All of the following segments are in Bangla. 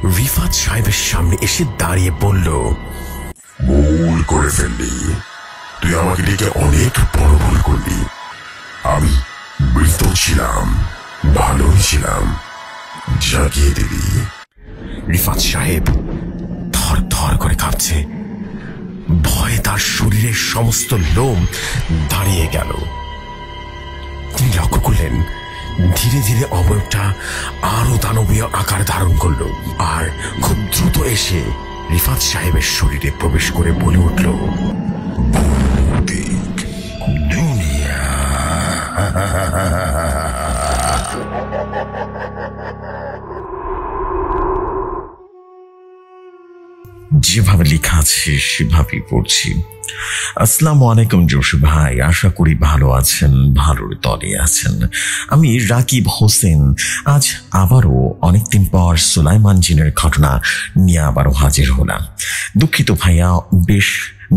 রিফাত সাহেবের সামনে এসে দাঁড়িয়ে বলল, ভুল করে ফেললি, তুই আমাকে ডেকে অনেক বড় ভুল করলি। আমি মৃত ছিলাম, ভালোই ছিলাম, জাগিয়ে দিলি। রিফাত সাহেব থর থর করে কাঁপছে, ভয়ে তার শরীরের সমস্ত লোম দাঁড়িয়ে গেল। তিনি লক্ষ্য করলেন ধীরে ধীরে অবয়বটা আরো দানবীয় আকার ধারণ করলো, আর খুব দ্রুত এসে রিফাত সাহেবের শরীরে প্রবেশ করে বলে উঠল, ভৌতিক দুনিয়া। যেভাবে লেখা আছে সেভাবেই পড়ছি। আসসালামু আলাইকুম জসু ভাই, আশা করি ভালো আছেন, ভালোর তলে আছেন। আমি রাকিব হোসেন। আজ আবারও অনেকদিন পর সুলাইমান জিনের ঘটনা নিয়ে আবারও হাজির হলাম। দুঃখিত ভাইয়া, বেশ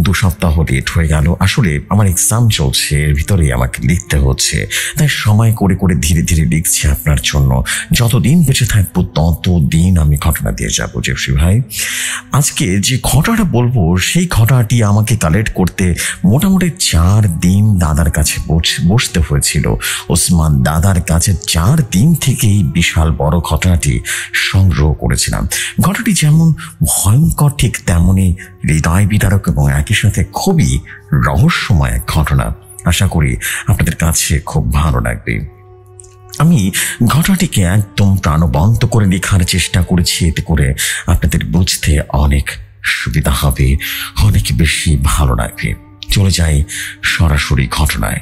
2 সপ্তাহ লেট হয়ে গেল। আসলে আমার এক্সাম চলছে, এর ভিতরে আমাকে লিখতে হচ্ছে, তাই সময় করে করে ধীরে ধীরে লিখছি আপনার জন্য। যতদিন বেঁচে থাকবো ততদিন আমি ঘটনা দিয়ে যাবো জেফসি ভাই। আজকে যে ঘটনাটা বলবো সেই ঘটনাটি আমাকে কালেক্ট করতে মোটামুটি 4 দিন দাদার কাছে বসতে হয়েছিল। ওসমান দাদার কাছে 4 দিন থেকেই বিশাল বড় ঘটনাটি সংগ্রহ করেছিলাম। ঘটনাটি যেমন ভয়ঙ্কর ঠিক তেমনই হৃদয় বিদারক এবং একই সাথে খুবই রহস্যময় এক ঘটনা। আশা করি আপনাদের কাছে খুব ভালো লাগবে। আমি ঘটনাটিকে একদম প্রাণবন্ত করে লেখার চেষ্টা করেছি, এতে করে আপনাদের বুঝতে অনেক সুবিধা হবে, অনেক বেশি ভালো লাগবে। চলে যাই সরাসরি ঘটনায়।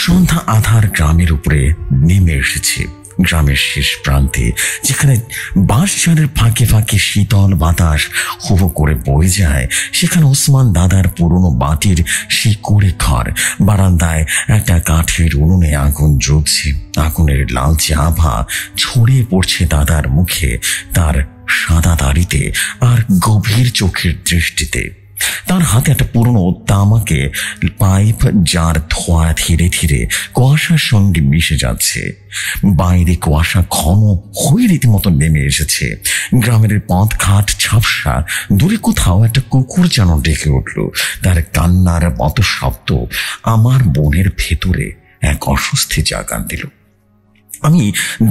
সন্ধ্যা আধার গ্রামের উপরে নেমে এসেছে। গ্রামের শেষ প্রান্তে যেখানে বাঁশঝাড়ের ফাঁকে ফাঁকে শীতল বাতাস হুহু করে বয়ে যায়, সেখানে ওসমান দাদার পুরনো বাটির শিকড়ে ঘর। বারান্দায় একটা কাঠের উনুনে আগুন জ্বলছে। আগুনের লালচে আভা ছড়িয়ে পড়ছে দাদার মুখে, তার সাদা দাড়িতে আর গভীর চোখের দৃষ্টিতে। তার হাতে একটা পুরনো তামাকে পাইপ, যার ধোঁয়া ধীরে ধীরে কুয়াশার সঙ্গে মিশে যাচ্ছে। বাইরে কুয়াশা ঘন হয়ে রীতিমতো নেমে এসেছে। গ্রামের পথঘাট ঝাপসা। দূরে কোথাও একটা কুকুর যেন ডেকে উঠল। তার কান্নার মতো শব্দ আমার মনের ভেতরে এক অস্বস্তি জাগান দিল। আমি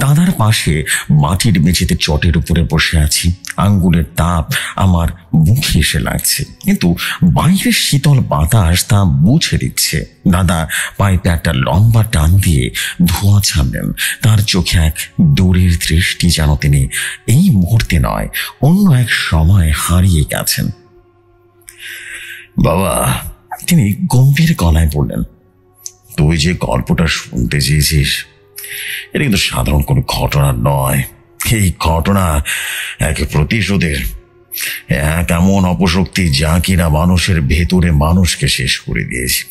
দাদার পাশে মাটির মেঝেতে চটের উপরে বসে আছি। আঙ্গুলের তাপ আমার মুখে এসে লাগছে, কিন্তু বাইরের শীতল বাতাস তা মুছে দিচ্ছে। দাদা পাইপে একটা লম্বা টান দিয়ে ধোঁয়া ছাড়লেন। তার চোখে এক দূরের দৃষ্টি, যেন তিনি এই মুহূর্তে নয় অন্য এক সময় হারিয়ে গেছেন। বাবা, তিনি গম্ভীর গলায় বললেন, তুই যে গল্পটা শুনতে চেয়েছিস এটা কিন্তু সাধারণ কোনো ঘটনা নয়। এই ঘটনা এক প্রতিশোধের, এক এমন অপশক্তি যা কিনা মানুষের ভেতরে মানুষকে শেষ করে দিয়েছিল।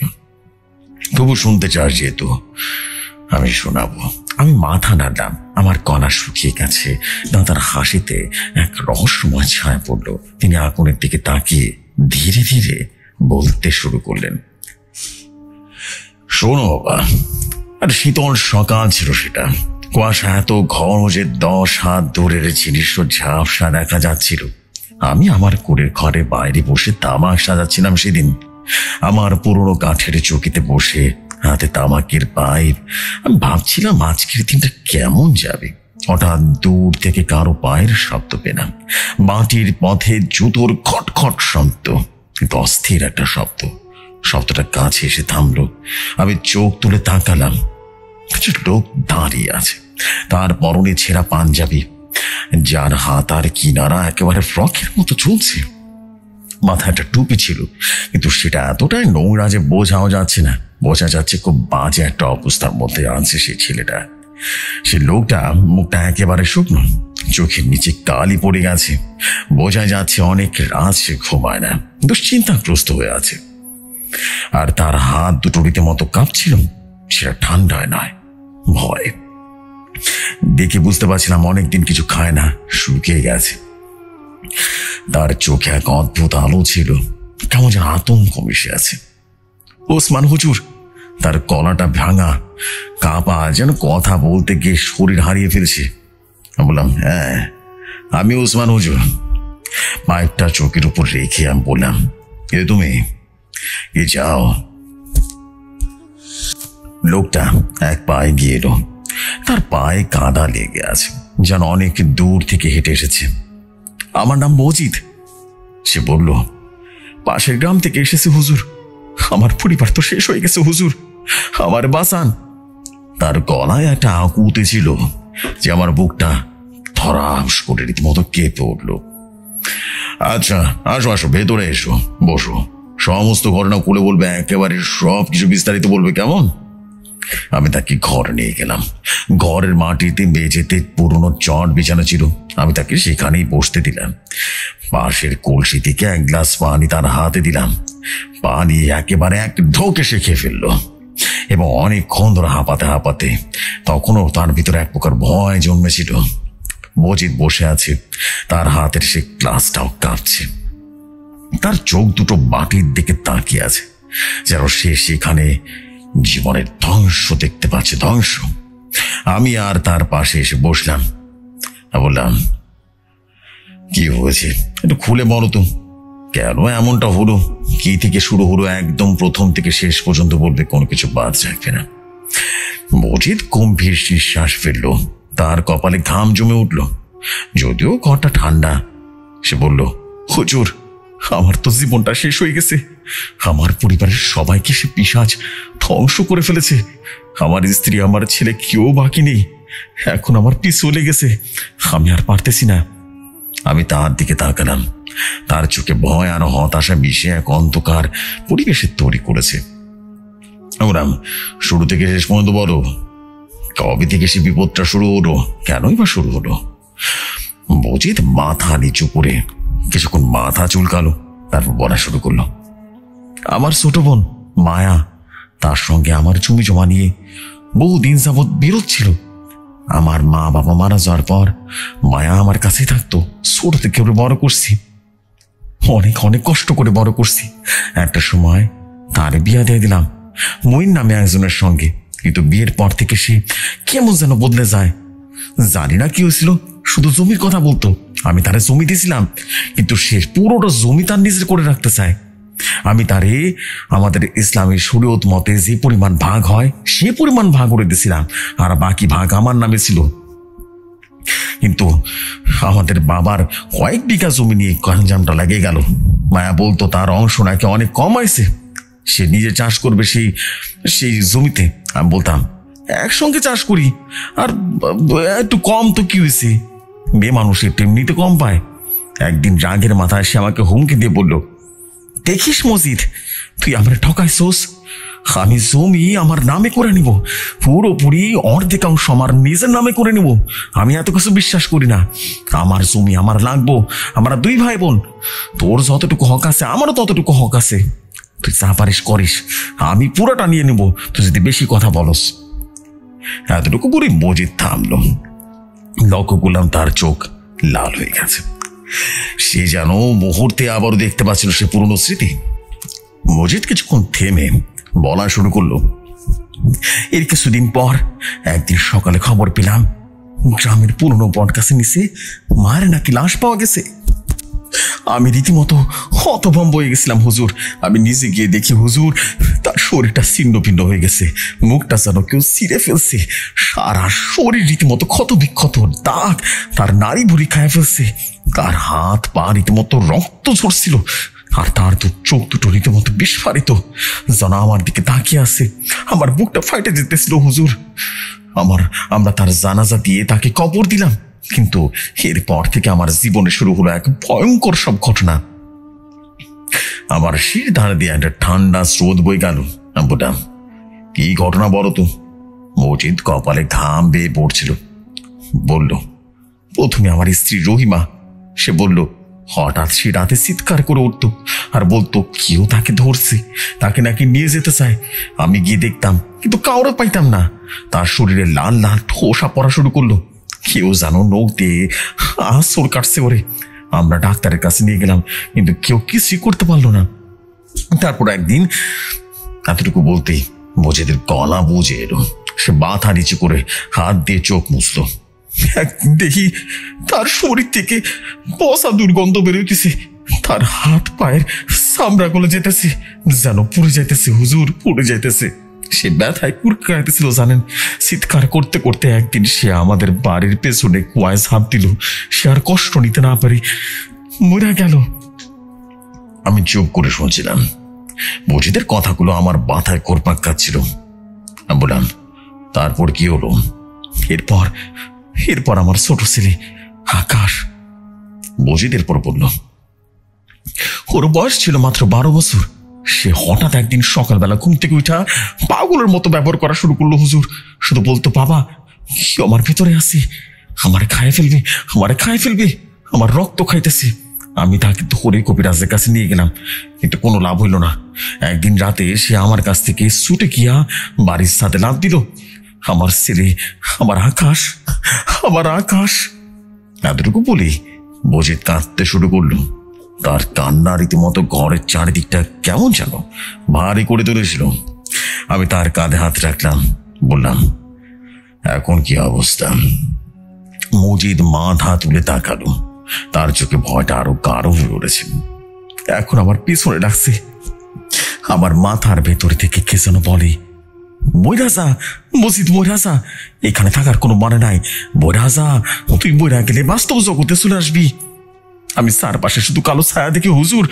তবু শুনতে চাস যেহেতু আমি শোনাবো। আমি মাথা নাড়লাম। আমার গলা শুকিয়ে গেছে। দাদার হাসিতে এক রহস্যময় ছায়া পড়ল। তিনি আগুনের দিকে তাকিয়ে ধীরে ধীরে বলতে শুরু করলেন, শোনো বাবা, আর শীতল সকাল ছিল সেটা। কুয়াশা এত ঘন যে 10 হাত দূরের জিনিসও ঝাপসা দেখা যাচ্ছিল। আমি আমার কুড়ের ঘরে বাইরে বসে তামাক সাজাচ্ছিলাম সেদিন। আমার পুরনো কাঠের চৌকিতে বসে হাতে তামাকের পাইপ। আমি ভাবছিলাম আজকের দিনটা কেমন যাবে। হঠাৎ দূর থেকে কারো পায়ের শব্দ পেলাম। মাটির পথে জুতোর খটখট শব্দ, অস্থির একটা শব্দ। শব্দটা কাছে এসে থামলো। আমি চোখ তুলে তাকালাম। কিছু লোক দাঁড়িয়ে আছে। তার পরনে ছেঁড়া পাঞ্জাবি, যার হাত আর কিনারা একেবারে ফ্রকের মতো চলছে। মাথায় একটা টুপি ছিল, কিন্তু সেটা এতটাই নোংরা যে বোঝাও যাচ্ছে না। বোঝা যাচ্ছে খুব বাজে একটা অবস্থার মধ্যে আছে সেই ছেলেটা। সে লোকটা মুখটা একেবারে শুকনো, চোখের নিচে কালি পড়ে গেছে। বোঝা যাচ্ছে অনেক রাত সে ঘুমায় না, দুশ্চিন্তাগ্রস্ত হয়ে আছে। আর তার হাত দুটো রীতিমতো কাঁপছিল। সেটা ঠান্ডায় নয়, ভয়। দেখে বুঝতে পারছিলাম অনেকদিন কিছু খায় না, শুকিয়ে গেছে। তার চোখে এক অদ্ভুত আলো ছিল, কেমন যেন আতঙ্ক মিশে আছে। ওসমান হুজুর, তার গলাটা ভাঙা, কাঁপা, যেন কথা বলতে গিয়ে শরীর হারিয়ে ফেলছে। আমি বললাম, হ্যাঁ আমি ওসমান হুজুর। পাইপটা চোখের উপর রেখে আমি বললাম, এ তুমি এ যাও। লোকটা এক পায়ে গিয়ে এলো। তার পায়ে কাদা লেগে আছে, যেন অনেক দূর থেকে হেঁটে এসেছে। আমার নাম মজিদ। সে বলল, পাশের গ্রাম থেকে এসেছে হুজুর। আমার পরিবার তো শেষ হয়ে গেছে হুজুর, আমার বাঁচান। তার গলায় একটা আকুতি ছিল যে আমার বুকটা ধরাস করে রীতিমতো কেঁপে উঠল। আচ্ছা আসো আসো, ভেতরে এসো, বসো। সমস্ত ঘটনা খুলে বলবে, একেবারে সব কিছু বিস্তারিত বলবে, কেমন? আমি তাকে ঘরে নিয়ে গেলাম। ঘরের মাটিতে মেঝেতে পুরনো চট বিছানো ছিল। আমি তাকে সেখানেই বসতে দিলাম। পাশের কলসি থেকে এক গ্লাস পানি তার হাতে দিলাম। পানি একেবারে এক ঢোকে সে খেয়ে ফেললো এবং অনেকক্ষণ ধরে হাঁপাতে হাঁপাতে। তখনও তার ভিতরে এক প্রকার ভয় জন্মেছিল। মজিদ বসে আছে, তার হাতের সে গ্লাসটাও কাঁপছে। তার চোখ দুটো মাটির দিকে তাকিয়ে আছে, যেন সে সেখানে জীবনের ধ্বংস দেখতে পাচ্ছে, ধ্বংস। আমি আর তার পাশে এসে বসলাম। বললাম, কি হয়েছে একটু খুলে বলো তো, কেন এমনটা হলো, কি থেকে শুরু হলো, একদম প্রথম থেকে শেষ পর্যন্ত বলবে, কোনো কিছু বাদ রাখবে না। মজিদ গম্ভীর নিঃশ্বাস ফেললো, তার কপালে ঘাম জমে উঠল, যদিও ঘরটা ঠান্ডা। সে বলল, হুজুর আমার তো জীবনটা শেষ হয়ে গেছে। আমার পরিবারের সবাইকে সে পিশাচ ধ্বংস করে ফেলেছে। আমার স্ত্রী, আমার ছেলে কেউ বাকি নেই। এখন আমার পিছু লেগেছে, আমি আর পারতেছি না। আমি তার দিকে তাকালাম। তার চোখে ভয় আর হতাশা মিশে এক অন্ধকার পরিবেশের তৈরি করেছে। ওরাম, শুরু থেকে শেষ পর্যন্ত বলো, কবে থেকে সে বিপদটা শুরু হলো, কেনই বা শুরু হলো? মজিদ মাথা নিচু করে কিছুক্ষণ মাথা চুলকালো, তারপর বলা শুরু করলো, আমার ছোট বোন মায়া, তার সঙ্গে আমার জমি জমা নিয়ে বহুদিন যাবৎ বিরোধ ছিল। আমার মা বাবা মারা যাওয়ার পর মায়া আমার কাছেই থাকতো। ছোট থেকে বড় করছি, অনেক অনেক কষ্ট করে বড় করছি। একটা সময় তার বিয়ে দিয়ে দিলাম মইন নামে একজনের সঙ্গে, কিন্তু বিয়ের পর থেকে সে কেমন যেন বদলে যায়। জানি না কি হয়েছিল, শুধু জমির কথা বলতো। আমি তারে জমি দিয়েছিলাম, কিন্তু সে পুরোটা জমি তার নিজের করে রাখতে চায়। আমি তারে আমাদের ইসলামী শরীয়ত মতে যে পরিমাণ ভাগ হয় সে পরিমাণ ভাগ করে দিয়েছিলাম, আর বাকি ভাগ আমার নামে ছিল। কিন্তু আমাদের বাবার কয়েক বিঘা জমি নিয়ে গঞ্জামটা লেগে গেল। মায়া বলতো তার অংশ নাকি অনেক কম হয়েছে, সে নিজে চাষ করবে সেই জমিতে। আমি বলতাম, একসঙ্গে চাষ করি, আর একটু কম তো কি হয়েছে, মেয়ে মানুষের তেমনিতে কম পায়। একদিন রাগের মাথায় সে আমাকে হুমকি দিয়ে বলল, দেখিস মজিদ, তুই আমার ঠকাইছোস। আমি জমি আমার নামে করে নিব, পুরোপুরি অর্ধেকাংশ আমার নিজের নামে করে নিব। আমি এত কিছু বিশ্বাস করি না। আমার জমি আমার লাগবো, আমরা দুই ভাই বোন। তোর যতটুকু হক আছে আমারও ততটুকু হক আছে। তুই যা পারিস করিস, আমি পুরোটা নিয়ে নেব তুই যদি বেশি কথা বলস। এতটুকু বলে মজিদ থামলো। লক্ষ্য করলাম তার চোখ লাল হয়ে গেছে। সে যেন মুহূর্তে আবারও দেখতে পাচ্ছিল সে পুরনো স্মৃতি। মজিদ কিছুক্ষণ থেমে বলা শুরু করলো, এর কিছুদিন পর একদিন সকালে খবর পেলাম গ্রামের পুরনো বট গাছের নিচে মায়ের নাকি লাশ পাওয়া গেছে। আমি রীতিমতো হতভম্ব হয়ে গেছিলাম হুজুর। আমি নিজে গিয়ে দেখি হুজুর, তার শরীরটা ছিন্ন ভিন্ন হয়ে গেছে, মুখটা যেন কেউ ছিঁড়ে ফেলছে, সারা শরীর রীতিমতো ক্ষত বিক্ষত দাগ, তার নাড়ি ভুড়ি খায় ফেলছে, তার হাত পা রীতিমতো রক্ত ঝরছিল, আর তার চোখ দুটো রীতিমতো বিস্ফারিত, যেন আমার দিকে তাকিয়ে আছে। আমার বুকটা ফাইটে যেতেছিল হুজুর। আমরা তার জানাজা দিয়ে তাকে কবর দিলাম, কিন্তু এরপর থেকে আমার জীবনে শুরু হলো এক ভয়ঙ্কর সব ঘটনা। আমার শির ধারে দিয়ে একটা ঠান্ডা স্রোত বই গেল। বললাম, কি ঘটনা বলো তো? মজিদ কপালে ঘাম বেয়ে পড়ছিল। বলল, প্রথমে আমার স্ত্রী রহিমা। সে বলল, হঠাৎ সে রাতে চিৎকার করে উঠত আর বলতো কেউ তাকে ধরছে, তাকে নাকি নিয়ে যেতে চায়। আমি গিয়ে দেখতাম, কিন্তু কাউরে পাইতাম না। তার শরীরে লাল লাল ঠোসা পড়া শুরু করলো, কেউ জানো নখ দিয়ে আঁচড় কাটছে ওরে। আমরা ডাক্তারের কাছে নিয়ে গেলাম, কিন্তু কেউ কিছুই করতে পারলো না। তারপর একদিন, এতটুকু বলতেই মজিদের গলা বুঝে এলো। সে মাথা নিচু করে হাত দিয়ে চোখ মুছল। একদিন দেখি তার শরীর থেকে পচা দুর্গন্ধ বেরোইতেছে, তার হাত পায়ের চামড়া গলে যেতেছে, যেন পুড়ে যাইতেছে হুজুর, পুড়ে যাইতেছে। সে ব্যথায় কুরকাইতেছিল জানেন। চিৎকার করতে করতে একদিন সে আমাদের বাড়ির পেছনে কুয়ায় ঝাঁপ দিল। সে আর কষ্ট নিতে না পারি মরে গেল। আমি চুপ করে শুনছিলাম। মজিদের কথাগুলো আমার মাথায় ঘুরপাক খাচ্ছিল। আমি বললাম, তারপর কি হলো? এরপর আমার ছোট ছেলে আকাশ। মজিদ এরপর বলল, ওর বয়স ছিল মাত্র 12 বছর। সে হঠাৎ একদিন সকালবেলা ঘুম থেকে উঠা পাগলের মতো ব্যবহার করা শুরু করলো হুজুর। শুধু বলতো, বাবা কি আমার ভেতরে আছে, আমার খায় ফেলবে, আমার খায় ফেলবে, আমার রক্ত খাইতেছে। আমি তাকে ধরে কবিরাজের কাছে নিয়ে গেলাম, কিন্তু কোনো লাভ হইল না। একদিন রাতে সে আমার কাছ থেকে ছুটে গিয়া বাড়ির সাথে লাফ দিল। আমার ছেলে, আমার আকাশ, আমার আকাশ। এতটুকু বলি মজিদ কাঁদতে শুরু করলো। তার কান্না রীতিমতো ঘরের চারিদিকটা কেমন যেন ভারী করে তুলেছিল। আমি তার কাঁধে হাত রাখলাম, বললাম, এখন কি অবস্থা? মজিদ মাথা তুলে তাকালো। তার চোখে ভয়টা আরো গাঢ় হয়ে উঠেছে। এখন আমার পিছনে ডাকছে। আমার মাথার ভেতর থেকে কে যেন বলে, বৈরাজা, মজিদ বৈরাজা, এখানে থাকার কোনো মানে নাই। বৈরাজা, তুই বৈরা গেলে বাস্তব জগতে চলে আসবি। আমি চারপাশে শুধু কালো ছায়া দেখি হুজুর,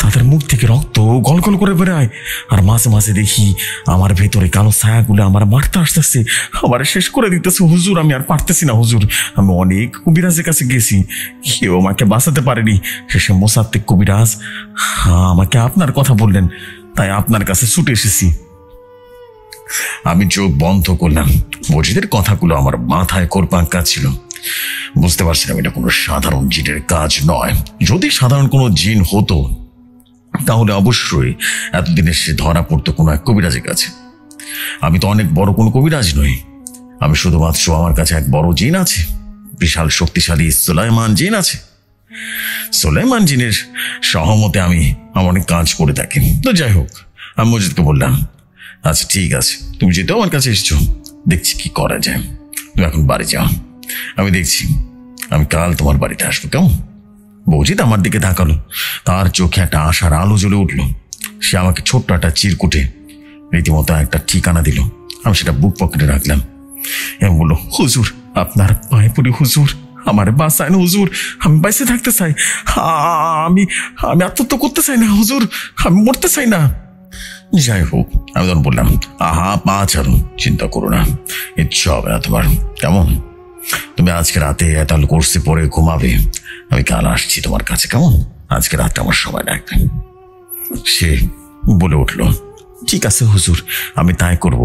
তাদের মুখ থেকে রক্ত গলগল করে বেরোয়। আর মাঝে মাঝে দেখি আমার ভেতরে কালো ছায়াগুলো আমার মারতে আসতেছে, আমার শেষ করে দিতেছে হুজুর। আমি আর পারতেছি না হুজুর। আমি অনেক কবিরাজের কাছে গেছি, কেউ আমাকে বাঁচাতে পারেনি। শেষে মোসাদ্দেক কবিরাজ আমাকে আপনার কথা বললেন, তাই আপনার কাছে ছুটে এসেছি। আমি চোখ বন্ধ করলাম। মজিদের কথাগুলো আমার মাথায় ঘুরপাক খাচ্ছিল। বুঝতে পারছিলাম এটা কোনো সাধারণ জিনের কাজ নয়। যদি সাধারণ কোনো জিন হতো তাহলে অবশ্যই এতদিনে সে ধরা পড়তো কোনো এক কবিরাজের কাছে। আমি তো অনেক বড় কোনো কবিরাজ নই। আমি শুধুমাত্র আমার কাছে এক বড় জিন আছে, বিশাল শক্তিশালী সুলাইমান জিন আছে। সুলাইমান জিনের সহমতে আমি অনেক কাজ করে থাকি। তো যাই হোক, আমি মজিদকে বললাম, আচ্ছা ঠিক আছে, তুমি যেহেতু আমার কাছে এসছো, দেখছি কি করা যায়। তুমি এখন বাড়ি যাও, আমি দেখছি। আমি কাল তোমার বাড়িতে আসবো, কেমন? মজিদ আমার দিকে তাকালো। তার চোখে একটা আশার আলো জ্বলে উঠল। সে আমাকে ছোট্ট একটা চিরকুটে রীতিমতো একটা ঠিকানা দিল। আমি সেটা বুক পকেটে রাখলাম। এমন বললো, হুজুর আপনার পায়ে পড়ি হুজুর, আমার বাঁচায় না হুজুর, আমি বাইসে থাকতে চাই। আমি আত্মহত্যা করতে চাই না হুজুর, আমি মরতে চাই না। যাই হোক, আমি তখন বললাম, আহা পা ছাড়ো, চিন্তা করো না, ইচ্ছা হবে না তোমার, কেমন? তুমি আজকে রাতে তাহলে কোর্সে পরে ঘুমাবে। আমি কাল আসছি তোমার কাছে, কেমন? আজকে রাতটা আমার সময় লাগবে। সে বলে উঠল, ঠিক আছে হুজুর, আমি তাই করব।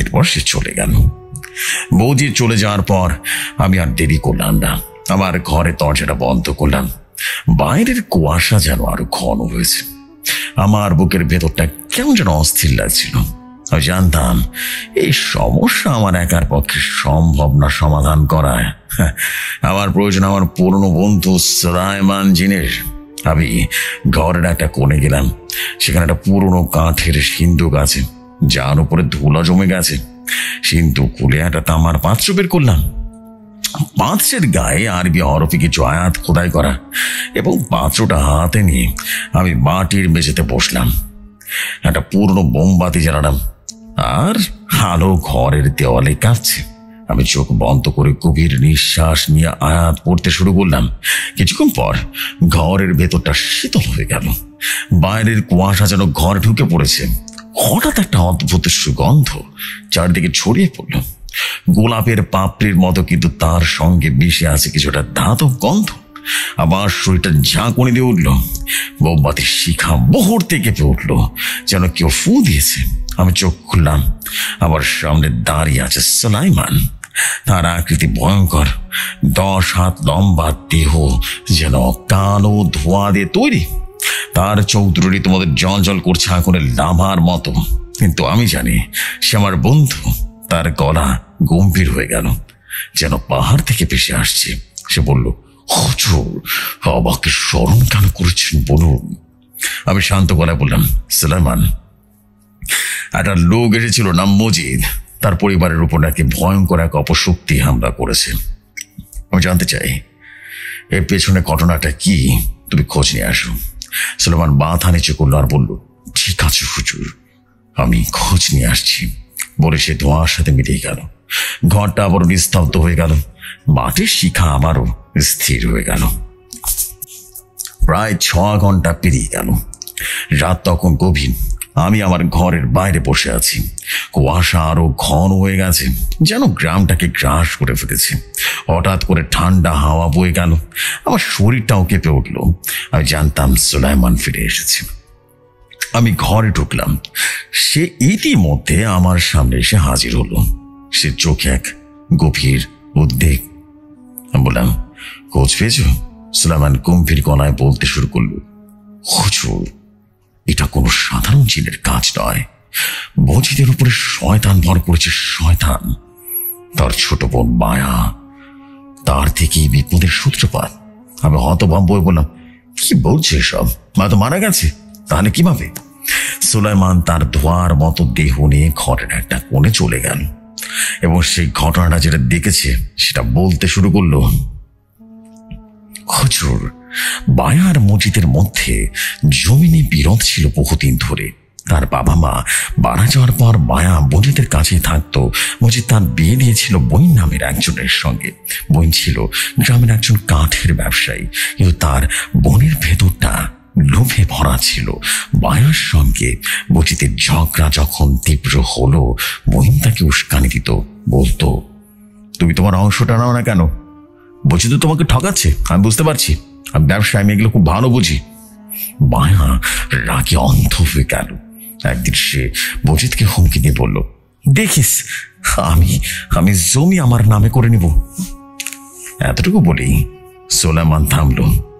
এরপর সে চলে গেল। বৌদি চলে যাওয়ার পর আমি আর দেরি করলাম না। আমার ঘরে দরজাটা বন্ধ করলাম। বাইরের কুয়াশা যেন আরো ঘন হয়েছে। আমার বুকের ভেতরটা কেমন যেন অস্থির লাগছিল। আমি জানতাম এই সমস্যা আমার একার পক্ষে সম্ভব না সমাধান করা। আমার প্রয়োজন আমার পুরনো বন্ধু সুলাইমান জিনের। আমি ঘরের একটা কোণে গেলাম। সেখানে একটা পুরনো কাঠের সিন্ধুক আছে, যার উপরে ধুলা জমে গেছে। সিন্ধুক খুলে একটা তামার পাত্র বের করলাম। পাত্রের গায়ে আরবি হরফে কিছু আয়াত খোদাই করা, এবং পাত্রটা হাতে নিয়ে আমি মাটির মেঝেতে বসলাম। একটা পুরনো মোমবাতি জ্বালালাম, আর আলো ঘরের দেওয়ালে কাঁপছে। আমি চোখ বন্ধ করে গভীর নিঃশ্বাস নিয়ে আয়াত পড়তে শুরু করলাম। কিছুক্ষণ পর ঘরের ভেতরটা শীতল হয়ে গেল। বাইরের কুয়াশা যেন ঘরে ঢুকে পড়েছে। হঠাৎ একটা অদ্ভুত সুগন্ধ চারদিকে ছড়িয়ে পড়ল, গোলাপের পাপড়ির মতো, কিন্তু তার সঙ্গে মিশে আছে কিছুটা ধাতব গন্ধ। আবার শরীরটা ঝাঁকুনি দিয়ে উঠল। মোমবাতির শিখা মুহূর্তে কেঁপে উঠল, যেন কেউ ফু দিয়েছে। আমি চোখ খুললাম। আমার সামনে দাঁড়িয়ে আছে সুলাইমান। তার আকৃতি ভয়ঙ্কর, 10 হাত লম্বা দেহ, যেন কালো ধোঁয়া দিয়ে তৈরি। তার চোখ দুটো রীতিমতো জল জল করছে আগুনের লাভার মতো। কিন্তু আমি জানি সে আমার বন্ধু। তার গলা গম্ভীর হয়ে গেল, যেন পাহাড় থেকে ভেসে আসছে। সে বলল, হুজুর আমাকে স্মরণ কেন করেছেন বলুন? আমি শান্ত গলায় বললাম, সুলাইমান, একটা লোক এসেছিল নাম মজিদ, তার পরিবারের উপর নাকি ভয়ঙ্কর এক অপশক্তি হামলা করেছে। আমি জানতে চাই এর পেছনে ঘটনাটা কি, তুমি খোঁজ নিয়ে আসো। সুলেমান মাথা নিচু করলো আর বলল, ঠিক আছে হুজুর, আমি খোঁজ নিয়ে আসছি বলে সে ধোঁয়ার সাথে মিলিয়ে গেল। ঘরটা আবার নিস্তব্ধ হয়ে গেল। মাটির শিখা আমারও স্থির হয়ে গেল। প্রায় 6 ঘন্টা পেরিয়ে গেল। রাত তখন গভীর। আমি আমার ঘরের বাইরে বসে আছি। কুয়াশা আরো ঘন হয়ে গেছে, যেন গ্রামটাকে গ্রাস করে ফেলেছে। হঠাৎ করে ঠান্ডা হাওয়া বয়ে গেল। আমার শরীরটাও কেঁপে উঠল। আমি জানতাম সুলাইমান ফিরে এসেছে। আমি ঘরে ঢুকলাম। সে ইতিমধ্যে আমার সামনে এসে হাজির হলো। সে চোখে এক গভীর উদ্বেগ। বললাম, খোঁজ পেয়েছ? সুলাইমান গম্ভীর গলায় বলতে শুরু করল, হুজুর, এটা কোনো সাধারণ জিনের কাজ নয়। মসজিদের উপরে শয়তান ভর করেছে, শয়তান। তার ছোট বোন মায়া, তার থেকেই বিপদের সূত্রপাত। আমি হতভম্ব হয়ে বললাম, কি বলছে সব? মা তো মারা গেছে, তাহলে কিভাবে? সুলাইমান তার ধোয়ার মতো দেহ নিয়ে ঘরের একটা কোণে চলে গেল এবং সেই ঘটনাটা যেটা দেখেছে সেটা বলতে শুরু করলো। হুজুর, বায়ার মসজিদের মধ্যে জমিনে বিরোধ ছিল বহুদিন ধরে। তার বাবা মা মারা যাওয়ার পর বায়া মসজিদের কাছেই থাকতো। মসজিদ তার বিয়ে দিয়েছিল বইন নামের একজনের সঙ্গে। বইন ছিল গ্রামের একজন কাঠের ব্যবসায়ী, কিন্তু তার বোনের ভেতরটা লোভে ভরা ছিল। বায়ার সঙ্গে মসজিদের ঝগড়া যখন তীব্র হলো, বইন তাকে উস্কানি দিত, বলতো, তুমি তোমার অংশটা নাও না কেন? বলছি তো তোমাকে ঠকাচ্ছে, আমি বুঝতে পারছি, আমি ব্যবসায়, আমি এগুলো খুব ভালো বুঝি। মায়া রাগে অন্ধ হয়ে গেল। একদিন সে মজিদকে হুমকি দিয়ে বলল, দেখিস, আমি জমি আমার নামে করে নিব। এতটুকু বলেই সুলাইমান থামল।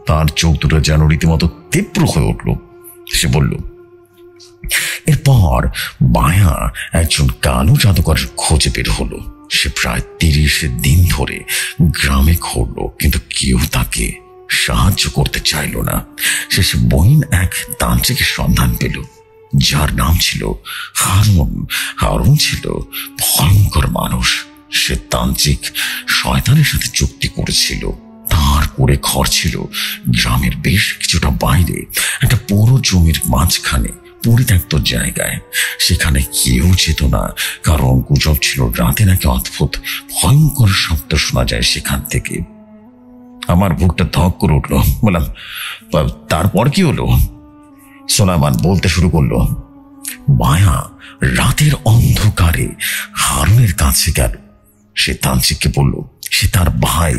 তার চোখ দুটো যেন রীতিমতো তীব্র হয়ে উঠল। সে বলল, এরপর মায়া একজন কালো জাদুকরের খোঁজে বের হলো। সে প্রায় 30 দিন ধরে গ্রামে ঘুরল, কিন্তু কেউ তাকে সাহায্য করতে চাইল না। শেষে বইন এক তান্ত্রিকের সন্ধান পেল, যার নাম ছিল হারুন। হারুন ছিল ভয়ঙ্কর মানুষ। সে তান্ত্রিক শয়তানের সাথে চুক্তি করেছিল। তার করে ঘর ছিল গ্রামের বেশ কিছুটা বাইরে, একটা পুরো জমির মাঝখানে পরিত্যক্ত জায়গায়। সেখানে কেউ যেত না, কারণ গুজব ছিল রাতে নাকি অদ্ভুত ভয়ঙ্কর শব্দ শোনা যায় সেখান থেকে। আমার বুকটা ধক করে উঠল। বললাম, তারপর কি হলো? সুলাইমান বলতে শুরু করলো, মায়া রাতের অন্ধকারে হারুনের কাছে গেল। সে তান্ত্রিককে বলল, সে তার ভাই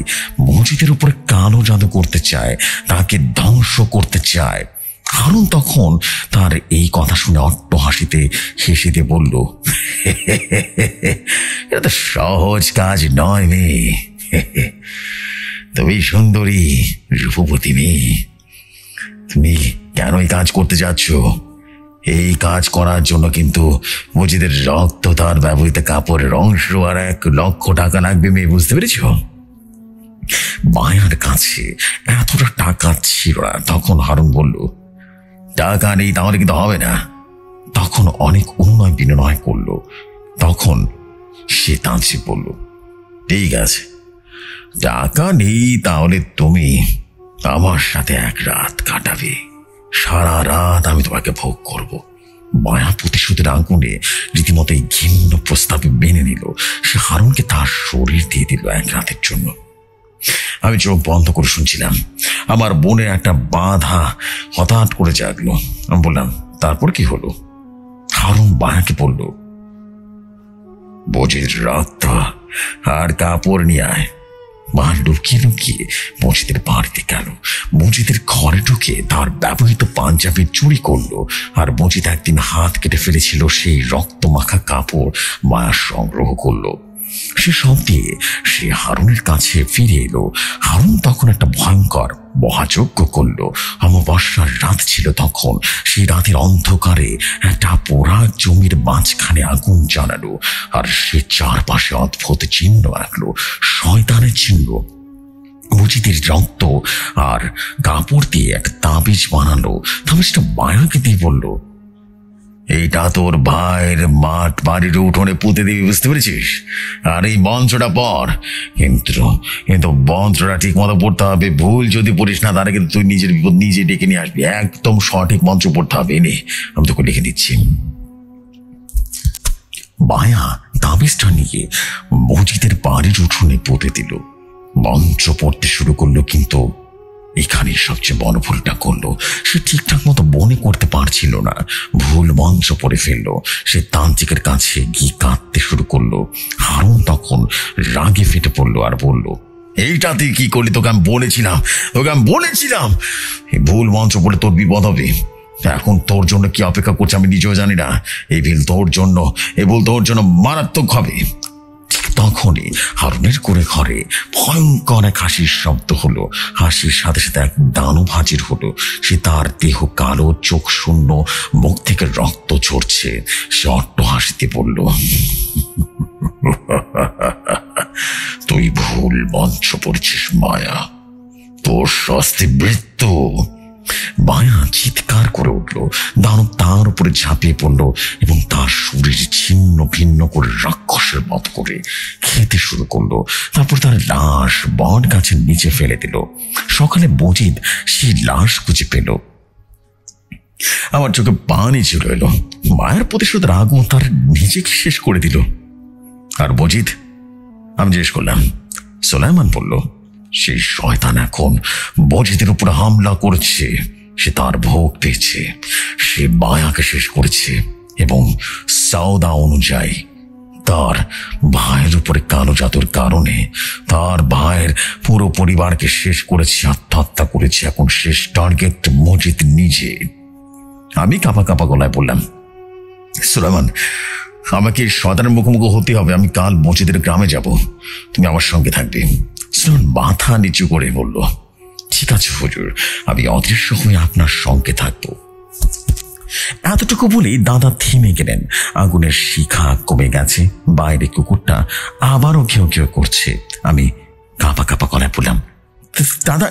মসজিদের উপরে কালো জাদু করতে চায়, তাকে ধ্বংস করতে চায়। হারুন তখন তার এই কথা শুনে অট্ট হাসিতে হেসে দিয়ে বলল, এটা তো সহজ কাজ নয় মেয়ে। তুমি সুন্দরী রূপবতী মেয়ে, তুমি কেন এই কাজ করতে যাচ্ছ? এই কাজ করার জন্য কিন্তু মসজিদের রক্ত, তার ব্যবহৃত কাপড়ের অংশ আর 1 লক্ষ টাকা লাগবে মেয়ে, বুঝতে পেরেছ? মায়ার কাছে এতটা টাকা ছিল না। তখন হারুন বলল, টাকা নেই তাহলে কিন্তু হবে না। তখন অনেক অনুনয় বিনয় করলো। তখন সে তান্ত্রিক বলল, ঠিক আছে, টাকা নেই তাহলে তুমি আমার সাথে 1 রাত কাটাবে। সারা রাত আমি তোমাকে ভোগ করব। মায়া প্রতিশোধের আগুনে রীতিমতো এই ঘৃণ্য প্রস্তাবে মেনে নিল। সে হারুনকে তার শরীর দিয়ে দিল 1 রাতের জন্য। আমি চোখ বন্ধ করে শুনছিলাম। আমার বোনের একটা বাধা হঠাৎ করে জাগলো। আমি বললাম, তারপর কি হলো? হারুন মায়াকে বলল, মসজিদের রক্ত আর কাপড় নিয়ে আয়। মা লুকিয়ে লুকিয়ে মসজিদের বাড়িতে গেল। মসজিদের ঘরে ঢুকে তার ব্যবহৃত পাঞ্জাবি চুরি করলো। আর মসজিদ একদিন হাত কেটে ফেলেছিল সেই রক্ত মাখা কাপড় মায়া সংগ্রহ করলো। সে সব দিয়ে সে হারুনের কাছে ফিরে এলো। হারুন তখন একটা ভয়ঙ্কর মহাযজ্ঞ করলো। অমাবস্যার রাত ছিল তখন। সেই রাতের অন্ধকারে একটা পোড়া জমির মাঝখানে আগুন জ্বালালো। আর সে চারপাশে অদ্ভুত চিহ্ন আঁকলো, শয়তানের চিহ্ন। মসজিদের রক্ত আর কাপড় দিয়ে এক তাবিজ বানালো। তাবিজটা মায়াকে দিয়ে বলল, এইটা তোর ভাইয়ের মাঠ বাড়ির উঠোনে পুঁতে দিবি, বুঝতে পেরেছিস? আর এই মন্ত্রটা পর, কিন্তু মন্ত্রটা ঠিক মতো পড়তে হবে। ভুল যদি পড়িস না, তাহলে কিন্তু তুই নিজের বিপদ নিজে ডেকে নিয়ে আসবি। একদম সঠিক মন্ত্র পড়তে হবে। এনে আমি তোকে ডেকে দিচ্ছি। মায়া তাবিজটা নিয়ে মজিদের বাড়ির উঠোনে পুঁতে দিল। মন্ত্র পড়তে শুরু করলো, কিন্তু এখানে সবচেয়ে বড় ভুলটা করলো। সে ঠিকঠাক মতো মনে করতে পারছিল না, ভুল মন্ত্র পড়ে ফেললো। সে তান্ত্রিকের কাছে গিয়ে কাঁদতে শুরু করলো। হারুন তখন রাগে ফেটে পড়লো আর বলল, এইটা তুই কি করলি? তোকে আমি বলেছিলাম এই ভুল মন্ত্র পড়ে তোর বিপদ হবে। এখন তোর জন্য কি অপেক্ষা করছে আমি নিজেও জানি না। এই ভুল তোর জন্য মারাত্মক হবে। তখনই হারুনের ঘরে ভয়ঙ্কর এক হাসির শব্দ হলো। হাসির সাথে সাথে এক দানব হাজির হলো। সে তার দেহ কালো, চোখ শূন্য, মুখ থেকে রক্ত ঝরছে। সে অট্ট হাসিতে বলল, তুই ভুল মন্ত্র পড়ছিস মায়া, তোর শাস্তি মৃত্যু। মায়া চিৎকার করে উঠল। দানব তার উপরে ঝাঁপিয়ে পড়ল এবং তার শরীর ছিন্ন ভিন্ন করে রাক্ষসের মত করে খেতে শুরু করলো। তারপর তার লাশ বট গাছের নিচে ফেলে দিল। সকালে মজিদ সেই লাশ খুঁজে পেল। আমার চোখে পানি চলে এলো। মায়ের প্রতিশোধের আগুন তার নিজেকে শেষ করে দিল। আর মজিদ? আমি জিজ্ঞেস করলাম। সুলাইমান বলল, সেই শয়তান এখন মজিদের উপর হামলা করছে। সে তার ভোগ পেয়েছে। সে মায়াকে শেষ করেছে এবং সওদা অনুযায়ী তার ভাইয়ের উপরে কালো জাদুর কারণে তার ভাইয়ের পুরো পরিবারকে শেষ করেছে, আত্মহত্যা করেছে। এখন শেষ টার্গেট মজিদ নিজে। আমি কাঁপা কাঁপা গলায় বললাম, সুলাইমান, আমাকে শয়তানের মুখোমুখি হতে হবে। আমি কাল মজিদের গ্রামে যাব, তুমি আমার সঙ্গে থাকবে। সুলাইমান মাথা নিচু করে বলল, ঠিক আছে হুজুর, আমি অদৃশ্য হয়ে আপনার সঙ্গে থাকবো। এতটুকু বলেই দাদা থেমে গেলেন। আগুনের শিখা কমে গেছে। বাইরে কুকুরটা আবারও ঘেউ ঘেউ করছে। আমি কাঁপা কাঁপা গলায় বললাম, দাদা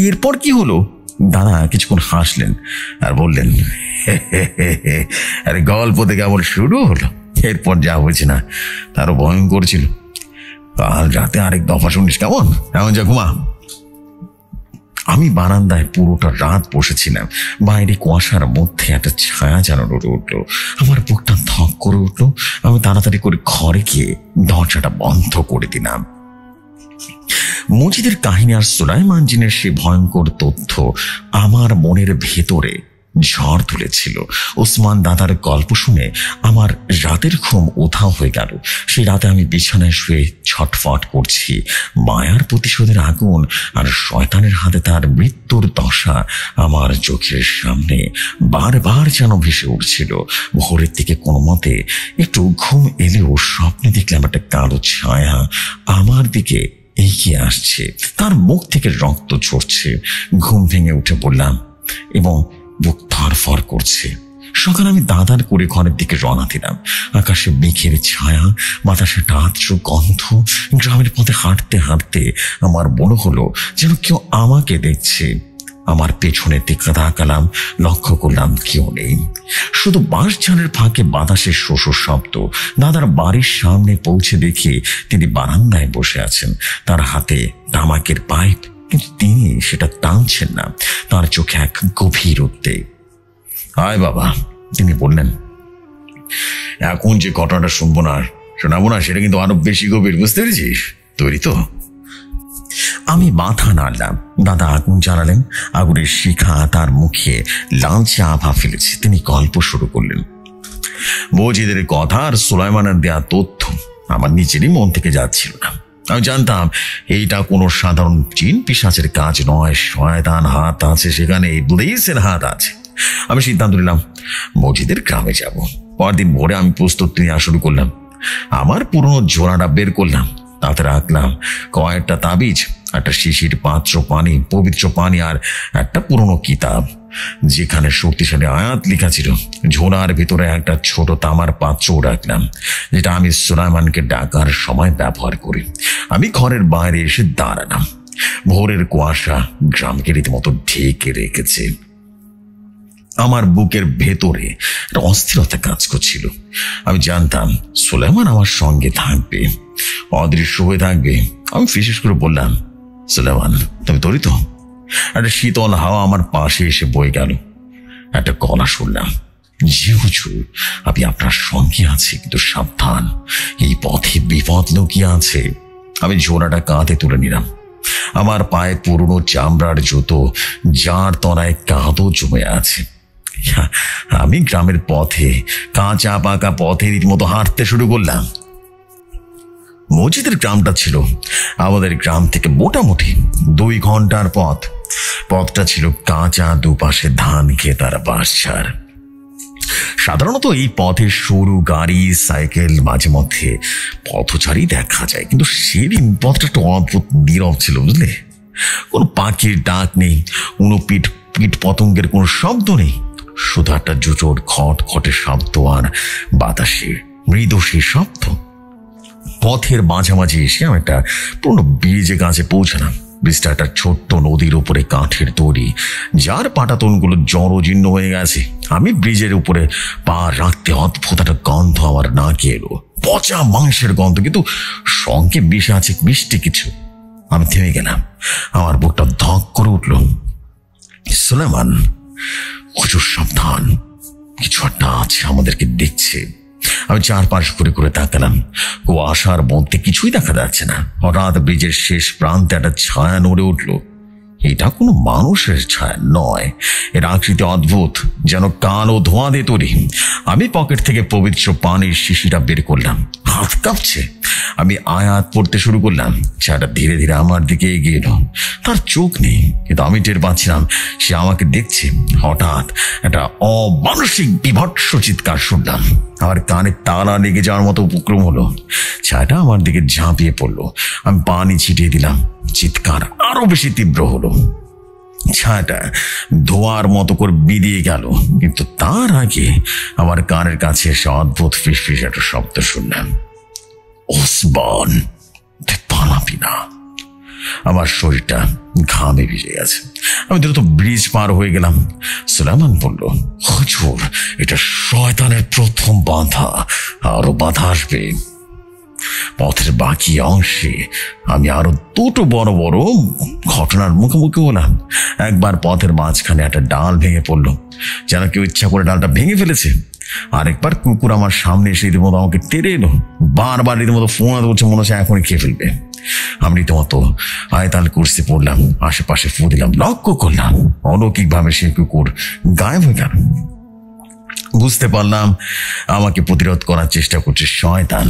এরপর কি হলো? দাদা কিছুক্ষণ হাসলেন আর বললেন, আরে গল্প তো কেবল শুরু হলো, এরপর যা হয়েছে না তারও ভয়ঙ্কর ছিল। কাল রাতে আরেক দফা শুনিস কেমন? এমন যা ঘুমা। আমি বারান্দায় পুরোটা রাত বসেছিলাম। বাইরে কুয়াশার মধ্যে একটা ছায়া যেন নড়ে উঠলো। আমার বুকটা ধক করে উঠলো। আমি তাড়াতাড়ি করে ঘরে গিয়ে দরজাটা বন্ধ করে দিলাম। মজিদের কাহিনী আর সুলাইমান জিনের সে ভয়ঙ্কর তথ্য আমার মনের ভেতরে ঝড় তুলেছিল। ওসমান দাদার গল্প শুনে আমার রাতের ঘুম উধাও হয়ে গেল। সেই রাতে আমি বিছানায় শুয়ে ছটফট করছি। মায়ার প্রতিশোধের আগুন আর শয়তানের হাতে তার মৃত্যুর দশা আমার চোখের সামনে বারবার যেন ভেসে উঠছিল। ভোরের দিকে কোনো মতে একটু ঘুম এলেও স্বপ্নে দেখলাম একটা কালো ছায়া আমার দিকে এগিয়ে আসছে। তার মুখ থেকে রক্ত ঝরছে। ঘুম ভেঙে উঠে পড়লাম এবং বুক ধরফর করছে। সকালে আমি দাদার করে ঘরের দিকে রওনা দিলাম। আকাশে মেঘের ছায়া, বাতাসে আর্দ্র গন্ধ। গ্রামের পথে হাঁটতে হাঁটতে আমার মনে হলো যেন কেউ আমাকে দেখছে। আমার পেছনের দিকে তাকালাম, লক্ষ্য করলাম কেউ নেই। শুধু বাঁশঝাড়ের ফাঁকে বাতাসের শোষ শব্দ। দাদার বাড়ির সামনে পৌঁছে দেখি তিনি বারান্দায় বসে আছেন। তার হাতে তামাকের পাইপ, কিন্তু তিনি সেটা টানছেন না। তার চোখে এক গভীর উদ্বেগ। আয় বাবা, তিনি বললেন, এখন যে ঘটনাটা শুনবো না শোনাবো না সেটা কিন্তু আরো বেশি গভীর, বুঝতে পেরেছিস? তৈরি তো? আমি মাথা নাড়লাম। দাদা আগুন জ্বালালেন। আগুনের শিখা তার মুখে লালচে আভা ফেলেছে। তিনি গল্প শুরু করলেন। মজিদের কথা আর সুলাইমানের দেয়া তথ্য আমার নিজেরই মন থেকে যাচ্ছিল না। আমি জানতাম এইটা কোনো সাধারণ জিন পিশাচের কাজ নয়। শয়তান হাত আছে সেখানে, ইবলিসের হাত আছে। আমি সিদ্ধান্ত নিলাম মজিদের গ্রামে যাব। পরদিন ভোরে আমি প্রস্তুতি নেওয়া শুরু করলাম। আমার পুরনো জোড়াটা বের করলাম, তাতে রাখলাম কয়েকটা তাবিজ, একটা শিশির পাত্র পানি, পবিত্র পানি আর একটা পুরনো কিতাব যেখানে শক্তিশালী আয়াত লেখা ছিল। ঝোলার ভিতরে একটা ছোট তামার পাত্রও রাখলাম, যেটা আমি সুলাইমানকে ডাকার সময় ব্যবহার করি। আমি ঘরের বাইরে এসে দাঁড়ালাম। ভোরের কুয়াশা গ্রামকে রীতিমতো ঢেকে রেখেছে। আমার বুকের ভেতরে একটা অস্থিরতা কাজ করছিল। আমি জানতাম সুলেমান আমার সঙ্গে থাকবে, অদৃশ্য হয়ে থাকবে। আমি বিশেষ করে বললাম, সুলেমান তুমি তৈরি তো? একটা শীতল হাওয়া আমার পাশে এসে বয়ে গেল। একটা গলা শুনলাম, জি হুজুর, আমি আপনার সঙ্গে আছি, কিন্তু সাবধান, এই পথে বিপদ লুকিয়ে আছে। আমি জোড়াটা কাঁধে তুলে নিলাম। আমার পায়ে পুরনো চামড়ার জুতো, যার তলায় কাঁদও জমে আছে। আমি গ্রামের পথে, কাঁচা পাকা পথে রীতিমতো হাঁটতে শুরু করলাম। মসজিদের গ্রামটা ছিল আমাদের গ্রাম থেকে মোটামুটি 2 ঘন্টার পথ। পথটা ছিল কাঁচা, দুপাশে ধান ক্ষেত আর বাঁশঝাড়। সাধারণত এই পথে সরু গাড়ি, সাইকেল, মাঝে মধ্যে পথচারী দেখা যায়, কিন্তু সেদিন পথটা একটু অদ্ভুত নীরব ছিল, বুঝলে? কোনো পাখির ডাক নেই, কোনো কীট পতঙ্গের কোনো শব্দ নেই, শুধু একটা জুজোর খটখটে শব্দ আর বাতাসের মৃদু সেই শব্দ। পথের মাঝামাঝি এসে আমি একটা পুরনো ব্রিজে কাছে পৌঁছালাম। ব্রিজটা একটা ছোট্ট নদীর উপরে কাঠের তৈরি, যার পাটাতনগুলো জড়জীর্ণ হয়ে গেছে। আমি ব্রিজের উপরে পা রাখতে অদ্ভুত একটা গন্ধ আমার নাকে এলো, পচা মাংসের গন্ধ, কিন্তু সঙ্গে মিশে আছে মিষ্টি কিছু। আমি থেমে গেলাম, আমার বুকটা ধক করে উঠল। সুলেমান, হুজুর সাবধান, কিছু একটা আছে, আমাদেরকে দেখছে। আমি চারপাশ ঘুরে ঘুরে তাকালাম, কুয়াশার মধ্যে কিছুই দেখা যাচ্ছে না। হঠাৎ ব্রিজের শেষ প্রান্তে একটা ছায়া নড়ে উঠল। এটা কোনো মানুষের ছায়া নয়, এর আকৃতি অদ্ভুত, যেন কালো ধোঁয়া দিয়ে তৈরি। আমি পকেট থেকে পবিত্র পানির শিশিটা বের করলাম, হাত কাঁপছে। আমি আয়াত পড়তে শুরু করলাম। ছায়াটা ধীরে ধীরে আমার দিকে এগিয়ে এলো। তার চোখ নেই, কিন্তু আমি টের পাচ্ছিলাম সে আমাকে দেখছে। হঠাৎ একটা অমানসিক বিভৎস চিৎকার শুনলাম। আমার কানে তালা লেগে যাওয়ার মতো উপক্রম হলো। ছায়াটা আমার দিকে ঝাঁপিয়ে পড়লো। আমি পানি ছিটিয়ে দিলাম। চিৎকার আরো বেশি তীব্র হলো। ছায়াটা ধোয়ার মতো করে বেরিয়ে গেল, কিন্তু তার আগে আমার কানের কাছে এসে অদ্ভুত ফিসফিস একটা শব্দ শুনলাম, ওসমান, তুই পালাবি না। আমার শরীরটা ঘামে ভিজে গেছে। আমি দ্রুত ব্রিজ পার হয়ে গেলাম। সুলেমান বলল, হুজুর, এটা শয়তানের প্রথম বাধা, আরো বাধা আসবে। পথের বাকি অংশে আমি আরো 2টো বড় বড় ঘটনার মুখোমুখি হলাম। একবার পথের মাঝখানে একটা ডাল ভেঙে পড়লো, যেন কেউ ইচ্ছা করে ডালটা ভেঙে ফেলেছে। আরেকবার কুকুর আমার সামনে এসে রীতিমতো আমাকে তেড়ে এলো, বারবার রীতিমতো ফোন করছে, মনে হচ্ছে এখনই খেয়ে ফেলবে। আমি রীতিমতো আয়তাল কুরসি পড়লাম, আশেপাশে ফু দিলাম, লক্ষ্য করলাম অলৌকিকভাবে সেই কুকুর গায়েব হয়ে গেল। বুঝতে পারলাম আমাকে প্রতিরোধ করার চেষ্টা করছে শয়তান।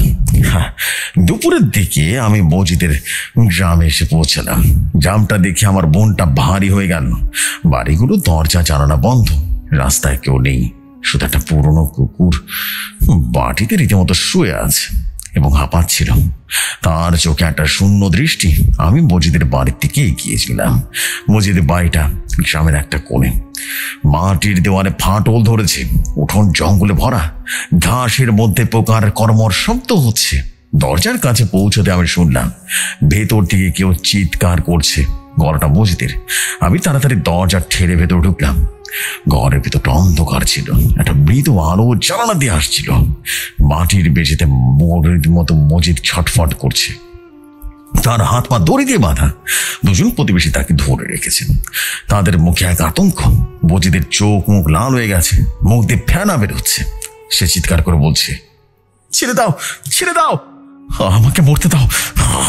দুপুরের দিকে আমি মসজিদের গ্রামে এসে পৌঁছালাম। গ্রামটা দেখে আমার মনটা ভারী হয়ে গেল। বাড়িগুলো দরজা জানালা বন্ধ, রাস্তায় কেউ নেই, শুধু একটা পুরনো কুকুর বাটিতে রীতিমতো শুয়ে আছে এবং হাঁপাচ্ছিল। তার চোখে একটা শূন্য দৃষ্টি। আমি মসজিদের বাড়ির দিকে এগিয়েছিলাম। মসজিদের বাড়িটা গ্রামের একটা কোণে, মাটির দেওয়ালে ফাটল ধরেছে, উঠোন জঙ্গলে ভরা, ঘাসের মধ্যে পোকার কর্মর শব্দ হচ্ছে। দরজার কাছে পৌঁছতে আমি শুনলাম ভেতর থেকে কেউ চিৎকার করছে, গলাটা মসজিদের। আমি তাড়াতাড়ি দরজা ঠেলে ভেতর ঢুকলাম। ঘরের ভেতরটা অন্ধকার ছিল, একটা মৃদু আলো জানালা দিয়ে আসছিল। মাটির বেজেতে মোড়ের মতো মসজিদ ছটফট করছে, তার হাত পা দড়ি দিয়ে বাঁধা। 2জন প্রতিবেশী তাকে ধরে রেখেছেন, তাদের মুখে এক আতঙ্ক। মসজিদের চোখ মুখ লাল হয়ে গেছে, মুখ দিয়ে ফেনা বেরোচ্ছে। সে চিৎকার করে বলছে, ছেড়ে দাও, ছেড়ে দাও, আমাকে মরতে দাও,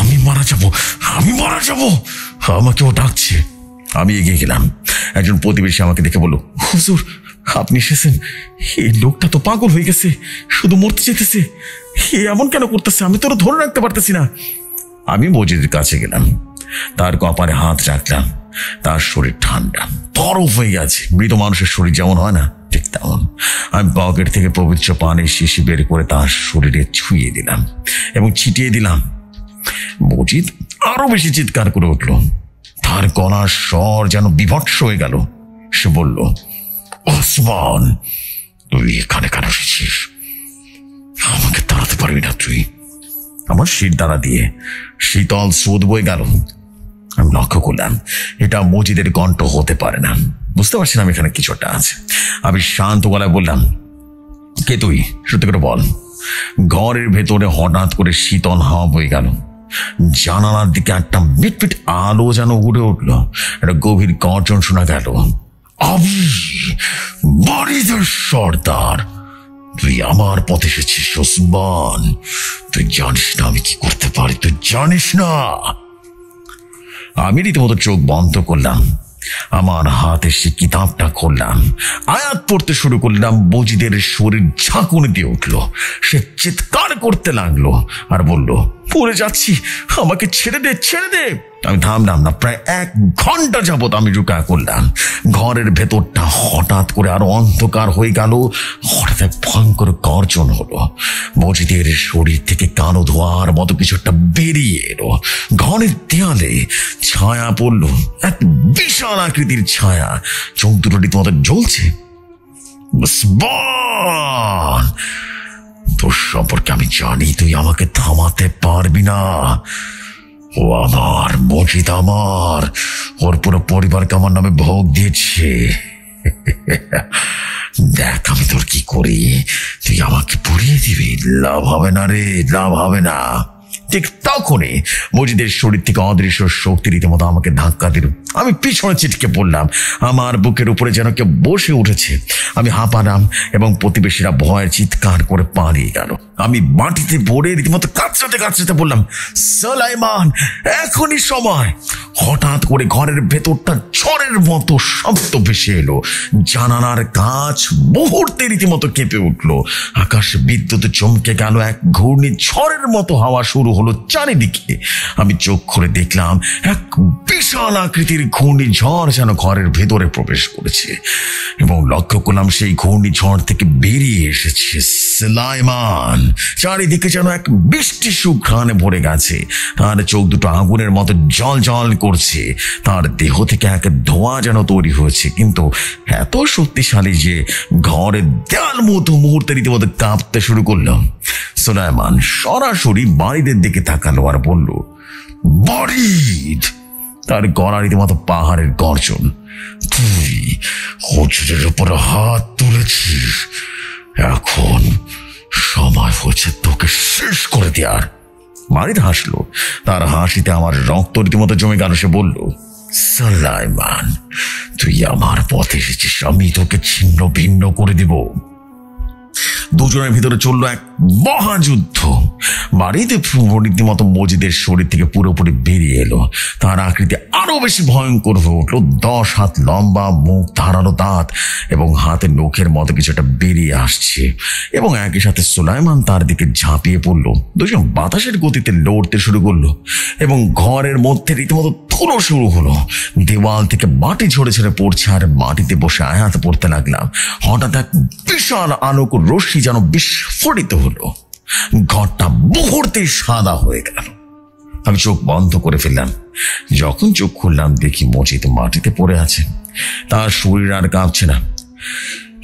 আমি মারা যাবো, আমি মারা যাবো। আমাকে ও ডাকছে। আমি এগিয়ে গেলাম। একজন প্রতিবেশী আমাকে দেখে বলল, হুজুর, আপনি এসেছেন? এই লোকটা তো পাগল হয়ে গেছে, শুধু মরতে চেতেছে। এমন কেন করতেছে? আমি তোরা ধরে রাখতে পারতেছি না। আমি মসজিদের কাছে গেলাম, তার কপালে হাত রাখলাম। তার শরীর ঠান্ডা, বরফ হয়ে গেছে। মৃত মানুষের শরীর যেমন হয় না, ঠিক তেমন। আমি পকেট থেকে পবিত্র পানির শিশি বের করে তার শরীরে ছুঁয়ে দিলাম এবং ছিটিয়ে দিলাম। মসজিদ আরো বেশি চিৎকার করে উঠল। তার গলার স্বর যেন বিভৎস হয়ে গেল। সে বলল, ওসমান, তুই এখানে কেন এসেছিস? আমাকে তাড়াতে পারবি না তুই? আমার শির দ্বারা দিয়ে শীতল স্রোত বয়ে গেল। আমি লক্ষ্য করলাম এটা মসজিদের কণ্ঠ হতে পারে না। বুঝতে পারছিলাম এখানে কিছু একটা আছে। আমি শান্ত গলায় বললাম, কে তুই? সত্যি করে বল। ঘরের ভেতরে হঠাৎ করে শীতল হাওয়া বয়ে গেল। জানালার দিকে একটা মিটমিট আলো যেন উড়ে উঠলো। একটা গভীর গর্জন শোনা গেল। আমি বাড়িতে সর্দার, তুই আমার পথে এসেছিস ওসমান। তুই জানিস না আমি কি করতে পারি, তুই জানিস না। আমি রীতিমতো চোখ বন্ধ করলাম, আমার হাতে সে কিতাবটা খুললাম, আয়াত পড়তে শুরু করলাম। মজিদের শরীর ঝাঁকুনি দিয়ে উঠল। সে চিৎকার করতে লাগলো আর বলল, পড়ে যাচ্ছি, আমাকে ছেড়ে দে, ছেড়ে দে। আমি থামলাম না। প্রায় 1 ঘন্টা যাবত আমি রুকা করলাম। ঘরের ভেতরটা হঠাৎ করে আরো অন্ধকার হয়ে গেল। হঠাৎ এক ভয়ঙ্কর গর্জন হলো। মজিদের শরীর থেকে কালো ধোয়ার মতো কিছু একটা বেরিয়ে এলো। ঘরের দেয়ালে ছায়া পড়ল, এক বিশাল আকৃতির ছায়া। চোখ দুটো রীতিমতো জ্বলছে। তোর সম্পর্কে আমি জানি, তুই আমাকে থামাতে পারবি না। ও আমার, মজিদ আমার, ওর পুরো পরিবারকে আমার নামে ভোগ দিয়েছে। দেখ আমি তোর কি করি, তুই আমাকে পুড়িয়ে দিবি। লাভ হবে না রে, লাভ হবে না। ঠিক তখনই মজিদের শরীর থেকে অদৃশ্য শক্তি রীতিমতো আমাকে ধাক্কা দিল। আমি পিছনে ছিটকে পড়লাম। আমার বুকের উপরে যেন কেউ বসে উঠেছে। আমি হাঁপালাম এবং প্রতিবেশীরা ভয়ের চিৎকার করে পালিয়ে গেল। আমি মাটিতে পড়ে রীতিমতো কাঁচড়াতে কাঁচড়াতে বললাম, সুলাইমান, এখনই সময়। হঠাৎ করে ঘরের ভেতরটা ঝড়ের মতো শব্দ ভেসে এলো। জানালার কাঁচ মুহূর্তে রীতিমতো কেঁপে উঠলো। আকাশ বিদ্যুৎ চমকে গেল। এক ঘূর্ণিঝড়ের মতো হাওয়া শুরু হলো চারিদিকে। আমি চোখ খুলে দেখলাম এক বিশাল আকৃতির ঘূর্ণিঝড় যেন ঘরের ভেতরে প্রবেশ করেছে এবং লক্ষ্য করলাম সেই ঘূর্ণিঝড় থেকে বেরিয়ে এসেছে সুলাইমান। চারিদিকে যেন এক বৃষ্টি সুঘ্রাণে ভরে গেছে। তার চোখ দুটো আগুনের মতো জল জল করছে। তার দেহ থেকে এক ধোঁয়া যেন তৈরি হয়েছে, কিন্তু এত শক্তিশালী যে ঘরের দেয়াল মতো মুহূর্তে রীতিমতো কাঁপতে শুরু করলো। সুলাইমান সরাসরি বাড়িদের দিকে তাকালো আর বলল, বাড়িদ। তার গলা রীতিমতো পাহাড়ের গর্জন। তুই হুজুরের উপর হাত তুলেছিস, এখন সময় হচ্ছে তোকে শেষ করে দেওয়ার। মারিদ হাসলো। তার হাসিতে আমার রক্ত রীতিমতো জমে গেল। সে বলল, সুলাইমান, তুই আমার পথে এসেছিস, আমি তোকে ছিন্ন ভিন্ন করে দিব। দুজনের ভিতরে চললো এক মহাযুদ্ধ। বাড়িতে রীতিমতো মজিদের শরীর থেকে পুরোপুরি বেরিয়ে এলো। তার আকৃতি আরো বেশি ভয়ঙ্কর হয়ে উঠলো। 10 হাত লম্বা, মুখ, ধারালো দাঁত এবং হাতে নখের মতো কিছু একটা বেরিয়ে আসছে এবং একই সাথে সুলাইমান তার দিকে ঝাঁপিয়ে পড়লো। দুজন বাতাসের গতিতে লড়তে শুরু করলো এবং ঘরের মধ্যে রীতিমতো ধুলো শুরু হলো। দেওয়াল থেকে মাটি ঝরে ঝরে পড়ছে আর মাটিতে বসে আয়াত পড়তে লাগলাম। হঠাৎ এক বিশাল আলোক রশ্মি যেন বিস্ফোরিত হলো। ঘরটা মুহূর্তে সাদা হয়ে গেল। আমি চোখ বন্ধ করে ফেললাম। যখন চোখ খুললাম দেখি মজিদ মাটিতে পড়ে আছে। তার শরীর আর কাঁপছে না।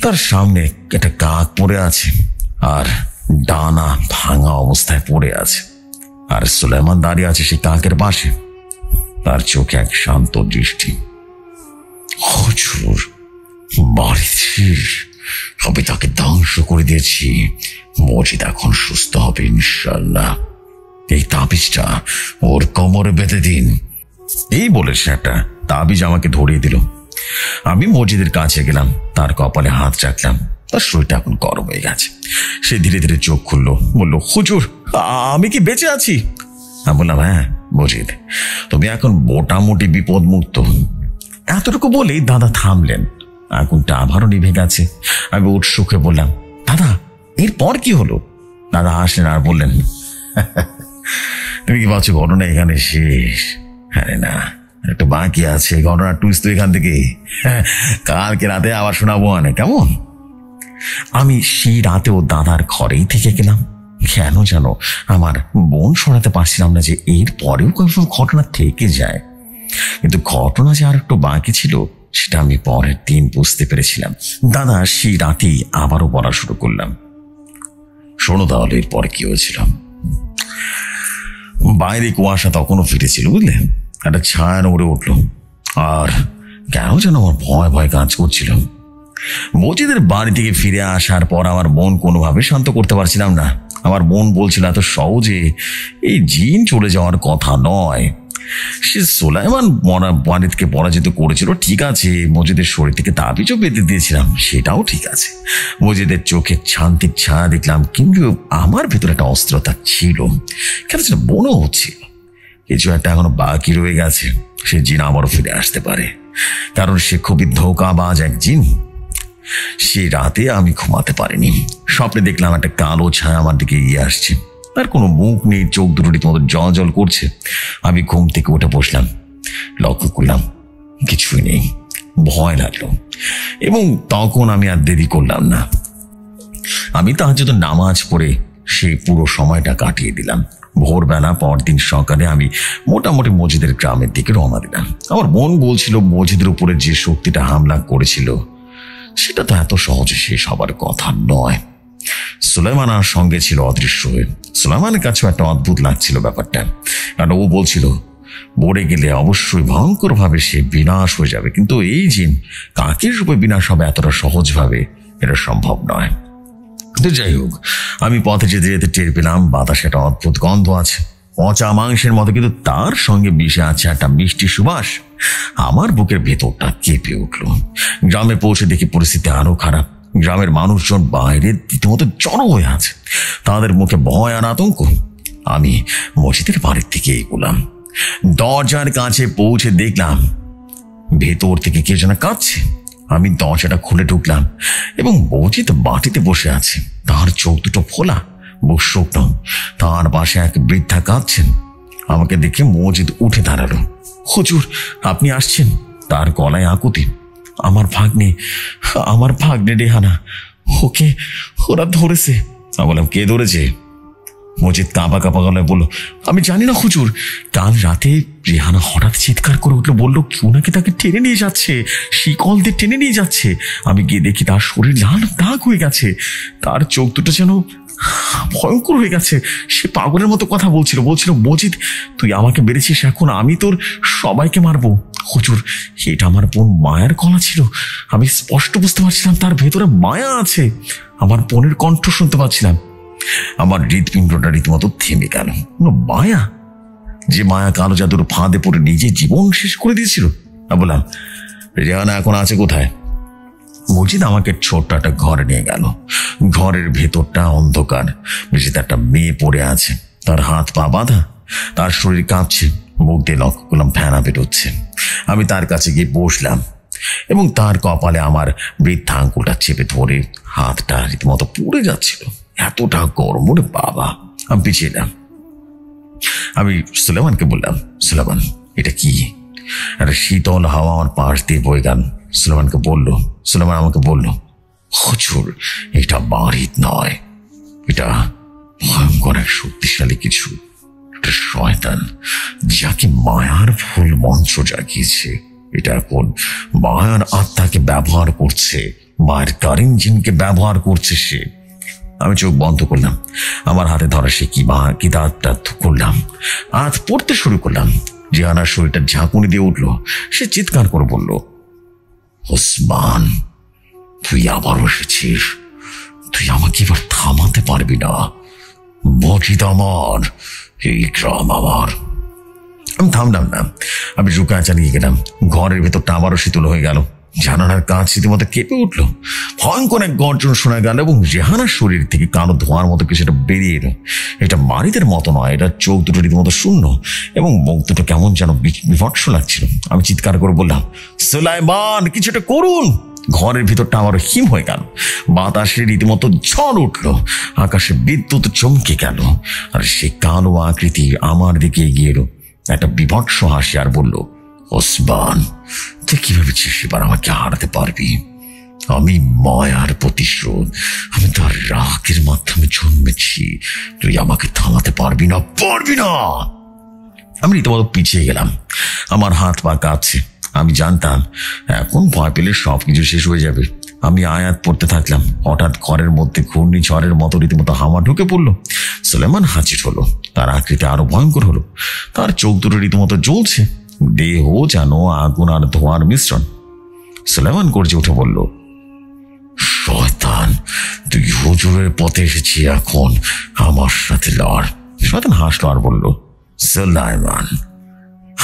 তার সামনে একটা কাক পড়ে আছে আর ডানা ভাঙা অবস্থায় পড়ে আছে, আর সুলাইমান দাঁড়িয়ে আছে সেই কাকের পাশে। তার চোখে এক শান্ত দৃষ্টি। হুজুর, মারিছিস, আমি তাকে ধ্বংস করে দিয়েছি। মজিদ এখন সুস্থ হবে ইনশাল্লাহ। এই তাবিজটা ওর কোমরে বেঁধে দিন। এই বলে সে একটা তাবিজ আমাকে ধরিয়ে দিল। আমি মজিদের কাছে গেলাম, তার কপালে হাত রাখলাম। তার শরীরটা এখন গরম হয়ে গেছে। সে ধীরে ধীরে চোখ খুললো, বলল, হুজুর, আমি কি বেঁচে আছি? আমি বললাম, হ্যাঁ মজিদ, তুমি এখন মোটামুটি বিপদ মুক্ত। এতটুকু বলেই দাদা থামলেন। আগুনটা আবারও নিভে গেছে। আমি উৎসুকে বললাম, দাদা, এরপর কি হলো? দাদা হাসলেন আর বললেন, তুমি কি ভাবছো ঘটনা এখানে শেষ? আরে না, একটা বাকি আছে। ঘটনা টুইস্ট তো এখান থেকে কালকে রাতে আবার শোনাবো। কেমন? আমি সেই রাতেও দাদার ঘরেই থেকে গেলাম। কেন যেন আমার বোন শোনাতে পারছিলাম না যে এর পরেও কোনো ঘটনা থেকে যায়, কিন্তু ঘটনা যে আর একটু বাকি ছিল সেটা আমি পরের দিন বুঝতে পেরেছিলাম। দাদা সেই রাতেই আবারও বলা শুরু করলাম। শোনো তাহলে এরপর কি হয়েছিল। বাইরে কুয়াশা তখনও ফিরেছিল, বুঝলে? একটা ছায়া নড়ে উঠল আর কেন যেন আমার ভয় ভয় কাজ করছিল। মজিদের বাড়ি থেকে ফিরে আসার পর আমার মন কোনোভাবে শান্ত করতে পারছিলাম না। আমার মন বলছিল এত সহজে এই জিন চলে যাওয়ার কথা নয়। সে সুলাইমান বাড়িতে পরাজিত করেছিল ঠিক আছে, মজিদের শরীর থেকে তাবিজও পেতে দিয়েছিলাম সেটাও ঠিক আছে, মজিদের চোখে শান্তির ছায়া দেখলাম, কিন্তু আমার ভেতরে একটা অস্ত্রতা ছিল। কেন সেটা মনে হচ্ছিল কিছু একটা এখনো বাকি রয়ে গেছে। সে জিন আবারও ফিরে আসতে পারে, কারণ সে খুবই ধোঁকাবাজ এক জিন। সে রাতে আমি ঘুমাতে পারিনি। স্বপ্নে দেখলাম একটা কালো ছায়া আমার দিকে এগিয়ে আসছে। তার কোনো মুখ নেই, চোখ দুটো রীতিমতো জল জল করছে। আমি ঘুম থেকে উঠে বসলাম, লক্ষ্য করলাম কিছুই নেই। ভয় লাগলো এবং তখন আমি আর দেরি করলাম না। আমি তাহাজ্জুদ নামাজ পড়ে সেই পুরো সময়টা কাটিয়ে দিলাম। ভোরবেলা পরদিন সকালে আমি মোটামুটি মসজিদের গ্রামের দিকে রওনা দিলাম। আমার মন বলছিল মসজিদের উপরে যে শক্তিটা হামলা করেছিল সেটা তো এত সহজে শেষ হবার কথা নয়। সুলাইমান আর সঙ্গে ছিল অদৃশ্য হয়ে। সুলাইমানের কাছেও একটা অদ্ভুত লাগছিল ব্যাপারটা, কারণ ও বলছিল মরে গেলে অবশ্যই ভয়ঙ্কর ভাবে সে বিনাশ হয়ে যাবে, কিন্তু এই জিন কাকের রূপে বিনাশ হবে এতটা সহজভাবে এটা সম্ভব নয়। কিন্তু যাই হোক, আমি পথে যেতে যেতে টের পেলাম বাতাসে একটা অদ্ভুত গন্ধ আছে, পচা মাংসের মতো, কিন্তু তার সঙ্গে মিশে আছে একটা মিষ্টি সুবাস। আমার বুকের ভেতরটা কেঁপে উঠল। গ্রামে পৌঁছে দেখি পরিস্থিতি আরো খারাপ। গ্রামের মানুষজন বাইরে রীতিমতো জড়ো হয়ে আছে, তাদের মুখে ভয় আর আতঙ্ক। আমি মসজিদের বাড়ির দিকে এগোলাম। দরজার কাছে পৌঁছে দেখলাম ভেতর থেকে কে যেন কাঁদছে। আমি দরজাটা খুলে ঢুকলাম এবং মসজিদ মাটিতে বসে আছে, তার চোখ দুটো ফোলা, বুক শুকনো। তার পাশে এক বৃদ্ধা কাঁদছেন। আমাকে দেখে মসজিদ উঠে দাঁড়ালো। হুজুর, আপনি আসছেন? তার গলায় আকুতি। আমার ভাগ্নে রেহানা, ওকে ওরা ধরেছে। আমি বললাম, কে ধরেছে? মসজিদ কাঁপা কাঁপা গলায় বলল, আমি জানি না হুজুর। কাল রাতে রেহানা হঠাৎ চিৎকার করে উঠলো, বললো কেউ নাকি তাকে টেনে নিয়ে যাচ্ছে, শিকল দিয়ে টেনে নিয়ে যাচ্ছে। আমি গিয়ে দেখি তার শরীর লাল দাগ হয়ে গেছে, তার চোখ দুটো যেন ভয়ঙ্কর হয়ে গেছে। সে পাগলের মতো কথা বলছিল, মজিদ তুই আমাকে মেরেছিস, এখন আমি তোর সবাইকে মারবো। হুজুর, এটা আমার বোন মায়ার গলা ছিল। আমি স্পষ্ট বুঝতে পারছিলাম তার ভেতরে মায়া আছে। আমার বোনের কণ্ঠ শুনতে পাচ্ছিলাম। আমার হৃৎপিণ্ডটা রীতিমতো থেমে গেল। মায়া, যে মায়া কালো জাদুর ফাঁদে পড়ে নিজে জীবন শেষ করে দিয়েছিল। আমি বললাম, রেহানা এখন আছে কোথায়? মজিদ আমাকে ছোট্ট একটা ঘরে নিয়ে গেল। ঘরের ভেতরটা অন্ধকার। মেঝেতে একটা মেয়ে পড়ে আছে, তার হাত পা বাঁধা, তার শরীর কাঁপছে, মুখ দিয়ে লক্ষ্য করলাম ফেনা বেরোচ্ছে। আমি তার কাছে গিয়ে বসলাম এবং তার কপালে আমার বৃদ্ধা আঙ্গুলটা চেপে ধরে হাতটা রীতিমতো পুড়ে যাচ্ছিল, এতটা গরম। ওরে বাবা! আমি পিছিয়ে এলাম। আমি সুলাইমানকে বললাম, সুলাইমান, এটা কি? একটা শীতল হাওয়া আমার পাশ দিয়ে বয়ে গেল। সুলাইমান আমাকে বলল, হুজুর, এটা বাড়িত নয়, এটা ভয়ঙ্কর এক শক্তিশালী কিছু, একটা শয়তান যাকে মায়ার ভুল মন্ত্র জাগিয়েছে। এটা এখন মায়ার আত্মাকে ব্যবহার করছে, মায়ের কারিন জিনকে ব্যবহার করছে সে। আমি চোখ বন্ধ করলাম, আমার হাতে ধরা সে কিতাবটা করলাম, আজ পড়তে শুরু করলাম। রেহানার শরীরটা ঝাঁকুনি দিয়ে উঠলো। সে চিৎকার করে বলল, ওসমান, তুই আবার এসেছিস। তুই আমাকে এবার থামাতে পারবি না। মসজিদ আমার, এই গ্রাম আমার। আমি থামলাম না, আমি রুকা চালিয়ে গেলাম। ঘরের ভেতরটা আবারও শীতল হয়ে গেল। জানালার কাজ রীতিমতো কেঁপে উঠলো। ভয়ঙ্কর এক গর্জন শোনা গেল এবং রেহানার শরীর থেকে কালো ধোঁয়ার মতো কিছুটা বেরিয়ে এলো। এটা মারিদের মতো নয়, এটা চোখ দুটো রীতিমতো শূন্য এবং মুখ দুটো কেমন যেন বিভৎস লাগছিল। আমি চিৎকার করে বললাম, সুলাইমান, কিছুটা করুন। ঘরের ভিতরটা আমার হিম হয়ে গেল। বাতাসে রীতিমতো ঝড় উঠলো, আকাশে বিদ্যুৎ চমকে গেল, আর সে কালো আকৃতি আমার দিকে এগিয়ে এলো। একটা বিভৎস হাসি আর বলল, ওসমান, তুই কিভাবে এবার আমাকে হারাতে পারবি? আমি মায়ার প্রতিশোধ, আমি তার রাগের মাধ্যমে জন্মেছি। তুই আমাকে থামাতে পারবি না। আমি রীতিমতো পিছিয়ে গেলাম। আমার হাত পা কাঁপছে। আমি জানতাম এখন ভয় পেলে সবকিছু শেষ হয়ে যাবে। আমি আয়াত পড়তে থাকলাম। হঠাৎ ঘরের মধ্যে ঘূর্ণিঝড়ের মতো রীতিমতো হাওয়া ঢুকে পড়লো। সুলাইমান হাজির হলো। তার আকৃতি আরো ভয়ঙ্কর হলো। তার চোখ দুটো রীতিমতো জ্বলছে, দেহ যেন আগুন আর ধোঁয়ার মিশ্রণ। সুলাইমান গর্জে উঠে বলল, শয়তান, তুই হুজুরের পথে এসেছি, এখন আমার সাথে লড়। শয়তান হাসলো আর বলল, সুলাইমান,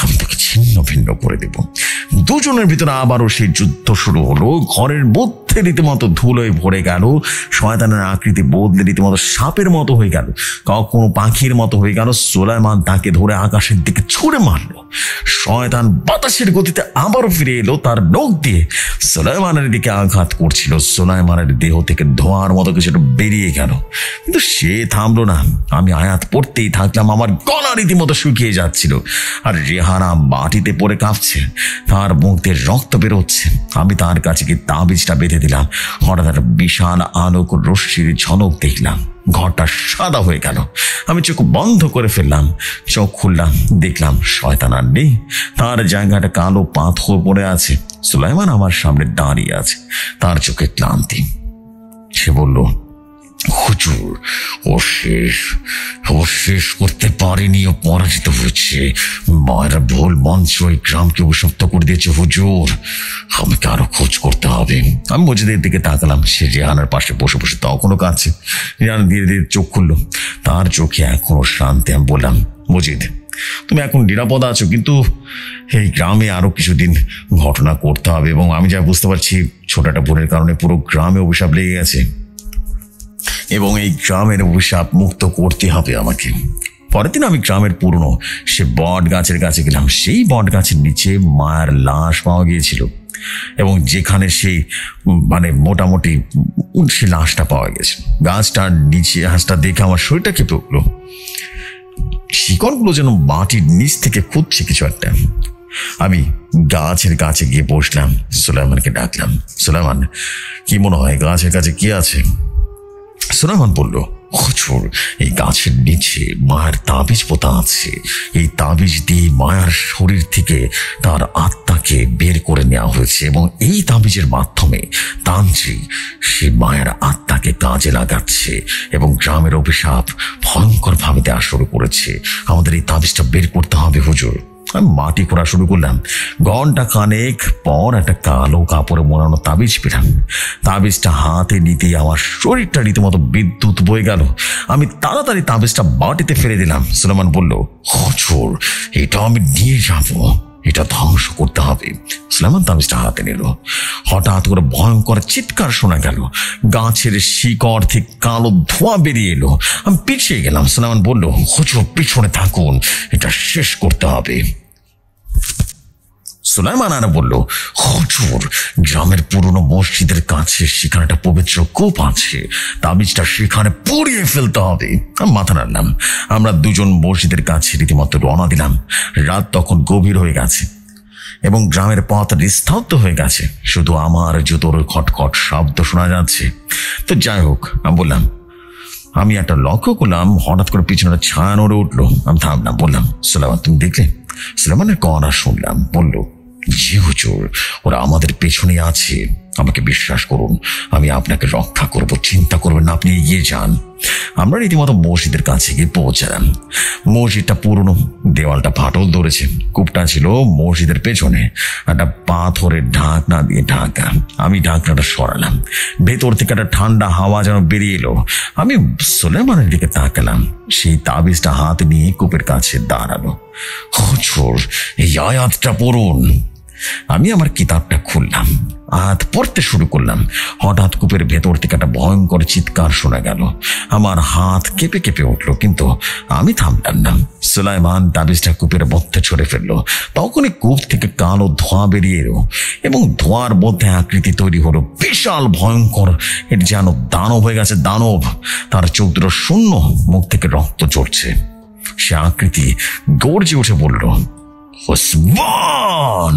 আমি তোকে ছিন্ন ভিন্ন করে দেব। দুজনের ভিতরে আবারও সেই যুদ্ধ শুরু হলো। ঘরের মধ্যে রীতিমতো ধুলোয় ভরে গেল। শয়তানের আকৃতি বদলে রীতিমতো সাপের মতো হয়ে গেল, কখনো পাখির মতো হয়ে গেল। সুলাইমান তাকে ধরে আকাশের দিকে ছুঁড়ে মারলো। শয়তান বাতাসের গতিতে আবারও ফিরে এলো, তার নখ দিয়ে সুলাইমানের দিকে আঘাত করছিল। সুলাইমানের দেহ থেকে ধোঁয়ার মতো কিছুটা বেরিয়ে গেল, কিন্তু সে থামলো না। আমি আয়াত পড়তেই থাকলাম। আমার গলা রীতিমতো শুকিয়ে যাচ্ছিল, আর রেহানা মাটিতে পড়ে কাঁপছে, তার মুখ দিয়ে রক্ত বেরোচ্ছে। আমি তার কাছে গিয়ে তাবিজটা বেঁধে দিলাম। হঠাৎ একটা বিশাল আলোক রশ্মির ঝলক দেখলাম। ঘরটা সাদা হয়ে গেল। আমি চোখ বন্ধ করে ফেললাম। চোখ খুললাম, দেখলাম শয়তান আর নেই, তার জায়গাটা কালো পাথর পড়ে আছে। সুলাইমান আমার সামনে দাঁড়িয়ে আছে, তার চোখে ক্লান্তি। সে বলল, হুজুর, ও শেষ করতে পারেনি, ও পরাজিত হয়েছে। মায়েরা ভুল মঞ্চ ওই গ্রামকে অভিশপ্ত করে দিয়েছে হুজুর। আমাকে আরো খোঁজ করতে হবে। আমি মজিদের দিকে তাকালাম। সে রেহানার পাশে বসে বসে তখনও কাঁদছে। রেহানা ধীরে ধীরে চোখ খুললো, তার চোখে এখনো শান্তি। আমি বললাম, মজিদ, তুমি এখন নিরাপদ আছো, কিন্তু এই গ্রামে আরো কিছুদিন ঘটনা করতে হবে, এবং আমি যা বুঝতে পারছি ছোট একটা ভুলের কারণে পুরো গ্রামে অভিশাপ লেগে গেছে, এবং এই গ্রামের অভিশাপ মুক্ত করতে হবে আমাকে। পরের দিন আমি গ্রামের পুরনো সে বট গাছের কাছে গেলাম। সেই বট গাছের নিচে মায়ের লাশ পাওয়া গিয়েছিল, এবং যেখানে সেই মোটামুটি সে লাশটা পাওয়া গেছে। গাছটার নিচে হাঁসটা দেখে আমার শরীরটা কেঁপে উঠলো। শিকড়গুলো যেন মাটির নিচ থেকে খুঁজছে কিছু একটা। আমি গাছের কাছে গিয়ে বসলাম। সুলাইমানকে ডাকলাম, সুলাইমান, কি মনে হয় গাছের কাছে কি আছে? সুলাইমান বলল, হুজুর, এই গাছের নিচে মায়ের তাবিজ পোতা আছে। এই তাবিজ দিয়ে মায়ের শরীর থেকে তার আত্মাকে বের করে নেওয়া হয়েছে, এবং এই তাবিজের মাধ্যমে তান্ত্রিক সে মায়ের আত্মাকে কাজে লাগাচ্ছে, এবং গ্রামের অভিশাপ ভয়ঙ্কর ভাবে দেওয়া শুরু করেছে। আমাদের এই তাবিজটা বের করতে হবে হুজুর। আমি মাটি খোঁড়া শুরু করলাম। ঘন্টা খানেক পর একটা কালো কাপড়ে মোড়ানো তাবিজ পেলাম। তাবিজটা হাতে নিতেই আমার শরীরটা রীতিমতো বিদ্যুৎ বয়ে গেল। আমি তাড়াতাড়ি তাবিজটা মাটিতে ফেলে দিলাম। সুলাইমান বলল, হুজুর, এটা আমি নিয়ে যাব, এটা ধ্বংস করতে হবে। সুলাইমান তাবিজটা হাতে নিল। হঠাৎ করে ভয়ঙ্কর চিৎকার শোনা গেল। গাছের শিকড় থেকে কালো ধোঁয়া বেরিয়ে এলো। আমি পিছিয়ে গেলাম। সুলাইমান বলল, হুজুর, পিছনে থাকুন, এটা শেষ করতে হবে। সুলাইমান আর বলল, হুজুর, গ্রামের পুরনো মসজিদের কাছে সেখানে একটা পবিত্র কূপ আছে, তাবিজটা সেখানে পুড়িয়ে ফেলতে হবে। আমি মাথা নাড়লাম। আমরা দুজন মসজিদের কাছে রীতিমতো রওনা দিলাম। রাত তখন গভীর হয়ে গেছে, এবং গ্রামের পথ নিস্তব্ধ হয়ে গেছে। শুধু আমার জুতোর খটখট শব্দ শোনা যাচ্ছে। তো যাই হোক, আমি বললাম, আমি একটা লক্ষ্য করলাম, হঠাৎ করে পিছনে ছায়া নড়ে উঠলো। আমি থামলাম, বললাম, সুলাইমান, তুমি দেখলে? সুলাইমানের কড়া শুনলাম। বলল, জি হুজুর, ওরা আমাদের পেছনে আছে। আমাকে বিশ্বাস করুন, আমি আপনাকে রক্ষা করব, চিন্তা করবেন না, আপনি এগিয়ে যান। আমরা রীতিমতো মসজিদের কাছে গিয়ে পৌঁছালাম। মসজিদটা পুরনো, দেওয়ালটা ফাটল ধরেছে। কূপটা ছিল মসজিদের পেছনে, একটা পাথরের ঢাকনা দিয়ে ঢাকা। আমি ঢাকনাটা সরালাম। ভেতর থেকে একটা ঠান্ডা হাওয়া যেন বেরিয়ে এলো। আমি সুলাইমানের দিকে তাকালাম। সেই তাবিজটা হাতে নিয়ে কূপের কাছে দাঁড়ালো। হুজুর, এই আয়াতটা পড়ুন। আমি আমার কিতাবটা খুললাম, আয়াত পড়তে শুরু করলাম। হঠাৎ কূপের ভেতর থেকে একটা ভয়ঙ্কর চিৎকার শোনা গেল। আমার হাত কেঁপে কেঁপে উঠলো, কিন্তু আমি থামলাম না। সুলাইমান তাবিজটা কূপের মধ্যে ছড়ে ফেললো। তখনই কূপ থেকে কালো ধোঁয়া বেরিয়ে এলো, এবং ধোঁয়ার মধ্যে আকৃতি তৈরি হলো বিশাল ভয়ঙ্কর। এটা যেন দানব হয়ে গেছে, দানব। তার চোখ দুটো শূন্য, মুখ থেকে রক্ত ঝরছে। সে আকৃতি গর্জে উঠে বলল, ওসমান,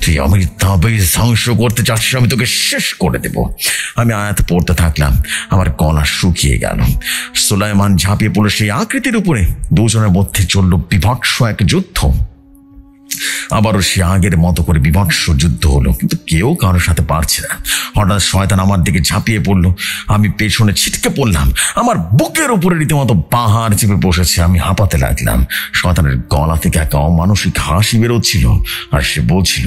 তুই আমি তাবিজ ধ্বংস করতে চাচ্ছিস, আমি তোকে শেষ করে দেব। আমি আয়াত পড়তে থাকলাম। আমার গলা শুকিয়ে গেল। সুলাইমান ঝাঁপিয়ে পড়লো সেই আকৃতির উপরে। দুজনের মধ্যে চলল বিভৎস এক যুদ্ধ। আবারও সে আগের মতো করে বিভৎস যুদ্ধ হলো, কিন্তু কেউ কারোর সাথে পারছে না। হঠাৎ শয়তান আমার দিকে ঝাঁপিয়ে পড়লো, আমি পেছনে ছিটকে পড়লাম, আমার বুকের উপরে রীতিমতো পাহাড় চেপে বসেছে। আমি হাঁপাতে লাগলাম। শয়তানের গলা থেকে একটা অমানসিক হাসি বেরোচ্ছিল, আর সে বলছিল,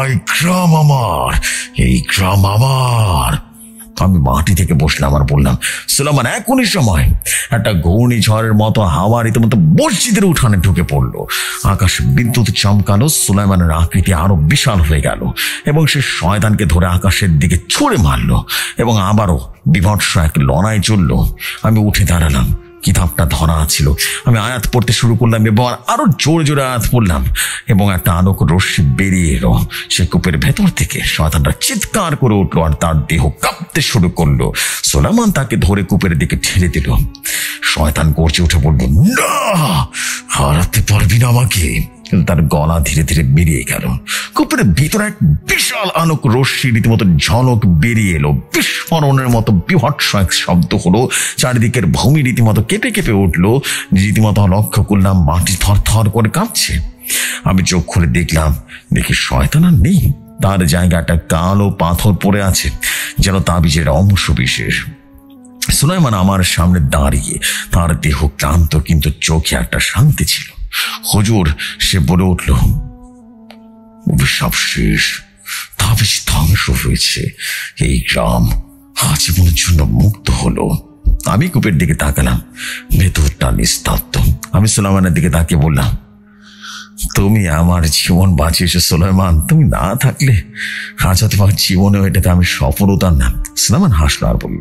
এই গ্রাম আমার, এই গ্রাম আমার। আমি মাটি থেকে বসলাম আর বললাম, সুলাইমান, এখনই সময়। একটা ঘূর্ণিঝড়ের মতো হাওয়া রীতিমতো মসজিদের উঠানে ঢুকে পড়লো। আকাশ বিদ্যুৎ চমকালো, সুলাইমানের আকৃতি আরো বিশাল হয়ে গেল এবং সে শয়তানকে ধরে আকাশের দিকে ছুঁড়ে মারলো এবং আবারও বিভৎস এক লড়াই চললো। আমি উঠে দাঁড়ালাম, কিতাবটা ধরা ছিল। আমি আয়াত পড়তে শুরু করলাম এবং আরো জোরে জোরে আয়াত পড়লাম এবং একটা আলোক রশ্মি বেরিয়ে এলো সে কূপের ভেতর থেকে। শয়তানটা চিৎকার করে উঠলো আর তার দেহ কাঁপতে শুরু করলো। সুলাইমান তাকে ধরে কূপের দিকে ঠেলে দিল। শয়তান গর্জে উঠে বলল, না, হারাতে পারবি না আমাকে। কিন্তু তার গলা ধীরে ধীরে বেরিয়ে গেল। কূপের ভিতরে এক বিশাল আলোক রশ্মি রীতিমতো ঝলক বেরিয়ে এলো। বিস্ফোরণের মতো বিভৎস এক শব্দ হলো, চারিদিকের ভূমি রীতিমতো কেঁপে কেঁপে উঠলো। রীতিমতো লক্ষ্য করলাম মাটি থর থর করে কাঁপছে। আমি চোখ খুলে দেখি শয়তান আর নেই। তার জায়গাটা কালো পাথর পড়ে আছে, যেন তাবিজের অংশ বিশেষ। সুলাইমান আমার সামনে দাঁড়িয়ে, তার দেহ ক্লান্ত কিন্তু চোখে একটা শান্তি ছিল। হুজুর, সে বলে উঠল, অভিশাপ শেষ, তাবিজ ধ্বংস হয়েছে, এই গ্রাম আজীবনের জন্য মুক্ত হলো। আমি কূপের দিকে তাকালাম, ভেতরটা নিস্তব্ধ। আমি সুলাইমানের দিকে তাকিয়ে বললাম, তুমি আমার জীবন বাঁচিয়েছো সুলাইমান, তুমি না থাকলে আজ তোমার জীবনেও এটাতে আমি সফলতা না। সুলাইমান হাসলো আর বলল,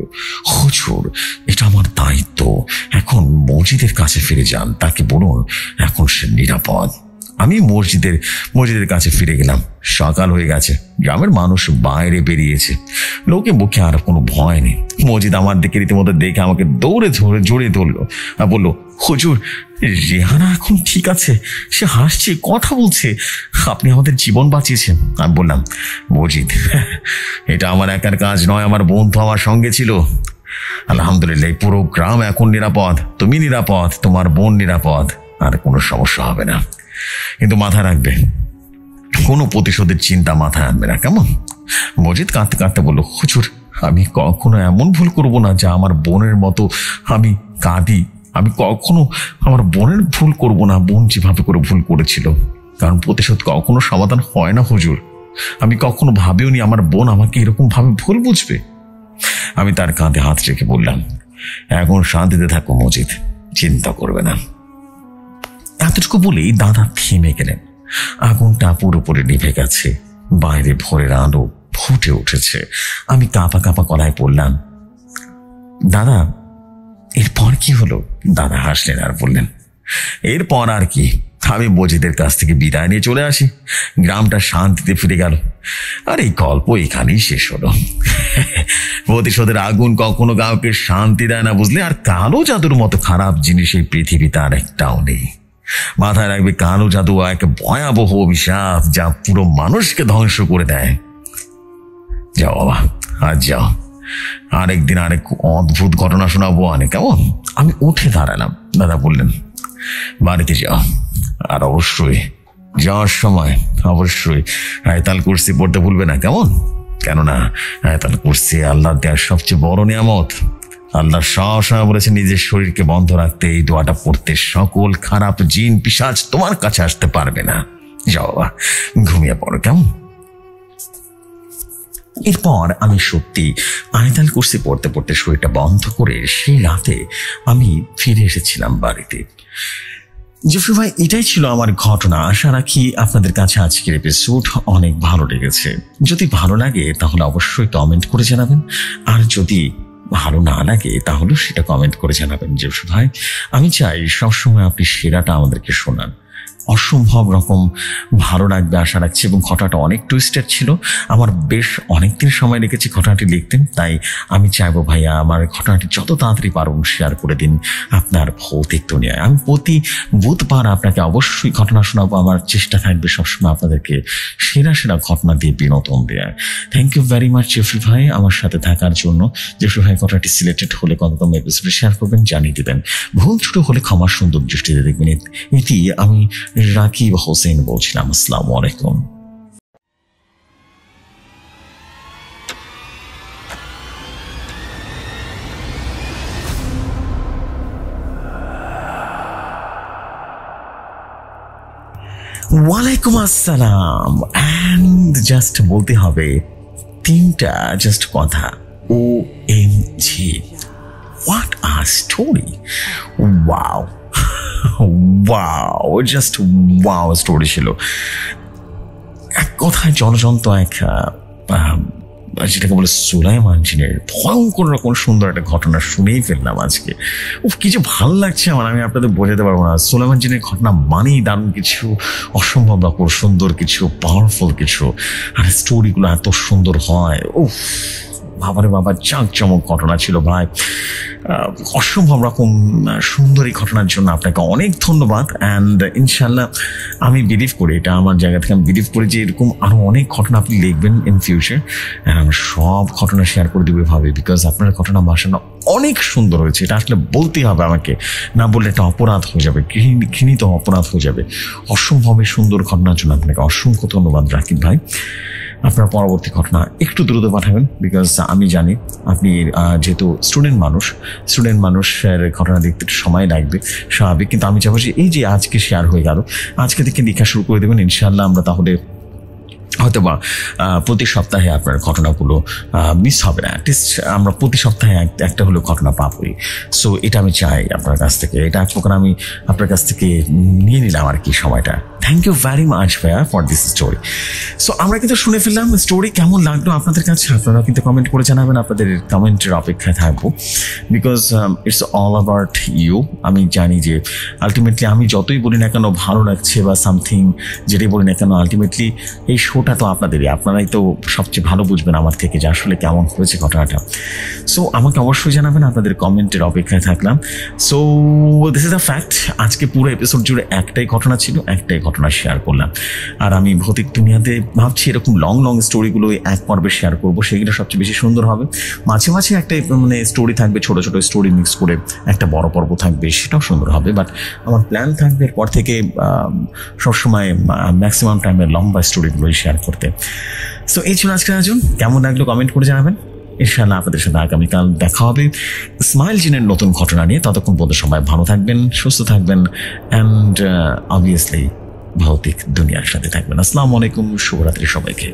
হুজুর, এটা আমার দায়িত্ব। এখন মসজিদের কাছে ফিরে যান, তাকে বলুন এখন সে নিরাপদ। আমি মসজিদের কাছে ফিরে গেলাম। সকাল হয়ে গেছে, গ্রামের মানুষ বাইরে বেরিয়েছে। লোকে মুখে আর কোনো ভয় নেই। মসজিদ আমার দিকে রীতিমতো দেখে আমাকে দৌড়ে জড়িয়ে ধরলো আর বললো, হুজুর, রেহানা এখন ঠিক আছে, সে হাসছে, কথা বলছে, আপনি আমাদের জীবন বাঁচিয়েছেন। আমি বললাম, মসজিদ, এটা আমার একার কাজ নয়, আমার বন্ধু আমার সঙ্গে ছিল। আলহামদুলিল্লাহ, পুরো গ্রাম এখন নিরাপদ, তুমি নিরাপদ, তোমার বোন নিরাপদ, আর কোনো সমস্যা হবে না। কিন্তু মাথায় রাখবে, কোনো প্রতিশোধের চিন্তা মাথায় আনবে না, কেমন? মসজিদ কাঁদতে কাঁদতে বললো, হুজুর, আমি কখনো এমন ভুল করব না যা আমার বোনের মতো আমি কাঁদি। আমি কখনো আমার বোনের ভুল করব না, বোন যেভাবে করে ভুল করেছিল। কারণ প্রতিশোধ কখনো সমাধান হয় না হুজুর। আমি কখনো ভাবিও নি আমার বোন আমাকে এরকম ভাবে ভুল বুঝবে। আমি তার কাঁধে হাত রেখে বললাম, এখন শান্তিতে থাকো মজিদ, চিন্তা করবে না। এতটুকু বলেই দাদা থেমে গেলেন। আগুনটা পুরোপুরি নিভে গেছে, বাইরে ভোরের আলো ফুটে উঠেছে। আমি কাঁপা কাঁপা গলায় বললাম, দাদা, এরপর কি হলো? দাদা হাসলেন আর বললেন, এরপর আর কি, আমি মজিদের কাছ থেকে বিদায় নিয়ে চলে আসি। গ্রামটা শান্তিতে ফিরে গেল। আর এই গল্প এখানেই শেষ হলো। প্রতিশোধের আগুন কখনো কাউকে শান্তি দেয় না, বুঝলে? আর কালো জাদুর মতো খারাপ জিনিস এই পৃথিবীতে আর একটাও নেই। মাথায় রাখবে, কালো জাদু এক ভয়াবহ অভিশাপ যা পুরো মানুষকে ধ্বংস করে দেয়। যাও বাবা, আজ যাও, আরেকদিন আরেক অদ্ভুত ঘটনা শোনাবো অনেক, কেমন? আমি উঠে দাঁড়ালাম। দাদা বললেন, বাড়িতে যাও, আর অবশ্যই যাওয়ার সময় অবশ্যই আয়াতুল কুরসি পড়তে ভুলবে না, কেমন? কেননা আয়াতুল কুরসি আল্লাহর দেওয়ার সবচেয়ে বড় নিয়ামত। আল্লাহ সবসময় বলেছে নিজের শরীরকে বন্ধ রাখতে, এই দোয়াটা পড়তে। সকল খারাপ জিন পিশাচ তোমার কাছে আসতে পারবে না। যাও বাবা, ঘুমিয়ে পড়ো, কেমন? এরপর আমি সত্যি আয়াতুল কুরসি পড়তে পড়তে শরীরটা বন্ধ করে সেই রাতে আমি ফিরে এসেছিলাম বাড়িতে। জফর ভাই, এটাই ছিল আমার ঘটনা। আশা রাখি আপনাদের কাছে আজকের এপিসোড অনেক ভালো লেগেছে। যদি ভালো লাগে তাহলে অবশ্যই কমেন্ট করে জানাবেন, আর যদি ভালো না লাগে তাহলে সেটা কমেন্ট করে জানাবেন। জফর ভাই, আমি চাই সবসময় আপনি সেরাটা আমাদেরকে শোনান। অসম্ভব রকম ভালো লাগবে আশা রাখছি। এবং ঘটনাটা অনেক টুইস্টেড ছিল, আমার বেশ অনেকদিন সময় লেগেছে ঘটনাটি লিখতেন। তাই আমি চাইবো ভাইয়া আমার ঘটনাটি যত তাড়াতাড়ি পারুন শেয়ার করে দিন আপনার ভৌতিক দুনিয়ায়। আমি প্রতি বুধবার আপনাকে অবশ্যই ঘটনা শোনাবো। আমার চেষ্টা থাকবে সবসময় আপনাদেরকে সেরা সেরা ঘটনা দিয়ে বিনোদন দেওয়ার। Thank you very much Jeffrey ভাই আমার সাথে থাকার জন্য। জেফরি ভাই ঘটনাটি সিলেক্টেড হলে কততম এপিসোডে শেয়ার করবেন, জানিয়ে দেবেন। ভুল ছোট হলে ক্ষমার সুন্দর দৃষ্টিতে দেখবেন। এটি আমি রাকিব হোসেন বলছিলাম। আসসালামু আলাইকুম। ওয়ালাইকুম আসসালাম। অ্যান্ড জাস্ট বলতে হবে 3টা জাস্ট কথা, OMG, what a story! Wow wow, just wow story ছিল। এক কথায় জলজন্ত এক যেটাকে বলে সুলাইমান জিনের ভয়ঙ্কর রকম সুন্দর একটা ঘটনা শুনেই ফেললাম আজকে। কি যে ভালো লাগছে আমার, আমি আপনাদের বোঝাতে পারবো না। সুলাইমান জিনের ঘটনা মানেই দারুণ কিছু, অসম্ভব রকম সুন্দর কিছু, পাওয়ারফুল কিছু, আর স্টোরিগুলো এত সুন্দর হয়। উফ, বাবারে বাবা, জাঁকজমক ঘটনা ছিল ভাই, অসম্ভব রকম সুন্দর এই ঘটনার জন্য আপনাকে অনেক ধন্যবাদ। অ্যান্ড ইনশাল্লাহ আমি বিলিভ করি, এটা আমার জায়গা থেকে আমি বিলিভ করি যে এরকম আরও অনেক ঘটনা আপনি লিখবেন ইন ফিউচার, অ্যান্ড আমরা সব ঘটনা শেয়ার করে দেবো ভাবে, বিকজ আপনার ঘটনা বাসানো অনেক সুন্দর হয়েছে। এটা আসলে বলতেই হবে আমাকে, না বললে এটা অপরাধ হয়ে যাবে, ঘৃণিত অপরাধ হয়ে যাবে। অসম্ভবই সুন্দর ঘটনার জন্য আপনাকে অসংখ্য ধন্যবাদ রাকিব ভাই। আপনার পরবর্তী ঘটনা একটু দ্রুত পাঠাবেন, বিকজ আমি জানি আপনি যেহেতু স্টুডেন্ট মানুষের ঘটনা দেখতে একটু সময় লাগবে, স্বাভাবিক। কিন্তু আমি চাবো যে এই যে আজকে শেয়ার হয়ে গেল, আজকে থেকে লেখা শুরু করে দেবেন ইনশাল্লাহ। আমরা তাহলে হয়তো বা প্রতি সপ্তাহে আপনার ঘটনাগুলো মিস হবে না, অ্যাটলিস্ট আমরা প্রতি সপ্তাহে একটা হলেও ঘটনা পাবোই। সো এটা আমি চাই আপনার কাছ থেকে, এটা এক প্রকার আমি আপনার কাছ থেকে নিয়ে নিলাম আর কি সময়টা। থ্যাংক ইউ ভেরি মাচ ভাইয়া ফর দিস স্টোরি। সো আমরা কিন্তু শুনে ফেললাম স্টোরি, কেমন লাগলো আপনাদের কাছে আপনারা কিন্তু কমেন্ট করে জানাবেন, আপনাদের কমেন্টের অপেক্ষায় থাকবো, because it's all about you. আমি জানি যে আলটিমেটলি আমি যতই বলি না কেন ভালো লাগছে বা সামথিং যেটাই বলি না কেন, আলটিমেটলি এই শোটা তো আপনাদেরই, আপনারাই তো সবচেয়ে ভালো বুঝবেন আমার থেকে যে আসলে কেমন হয়েছে ঘটনাটা। সো আমাকে অবশ্যই জানাবেন, আপনাদের কমেন্টের অপেক্ষায় থাকলাম। So this is the fact. আজকে পুরো এপিসোড জুড়ে একটাই ঘটনা ছিল, একটাই ঘটনা শেয়ার করলাম। আর আমি ভৌতিক দুনিয়াতে ভাবছি এরকম লং স্টোরিগুলো এক পর্বে শেয়ার করবো, সেগুলো সবচেয়ে বেশি সুন্দর হবে। মাঝে মাঝে একটা মানে স্টোরি থাকবে, ছোট ছোট স্টোরি মিক্স করে একটা বড় পর্ব থাকবে, সেটাও সুন্দর হবে। বাট আমার প্ল্যান থাকবে এরপর থেকে সবসময় ম্যাক্সিমাম টাইমে লম্বা স্টোরিগুলোই শেয়ার করতে। সো এই ছিল আজকের আয়োজন, কেমন লাগলো কমেন্ট করে জানাবেন। ইনশাআল্লাহ আপনাদের সাথে আগামীকাল দেখা হবে স্মাইল জিনের নতুন ঘটনা নিয়ে। ততক্ষণ পর্যন্ত সবাই ভালো থাকবেন, সুস্থ থাকবেন, অ্যান্ড অবভিয়াসলি ভৌতিক দুনিয়ার সাথে থাকবেন। আসসালামু আলাইকুম, শুভরাত্রি সবাইকে।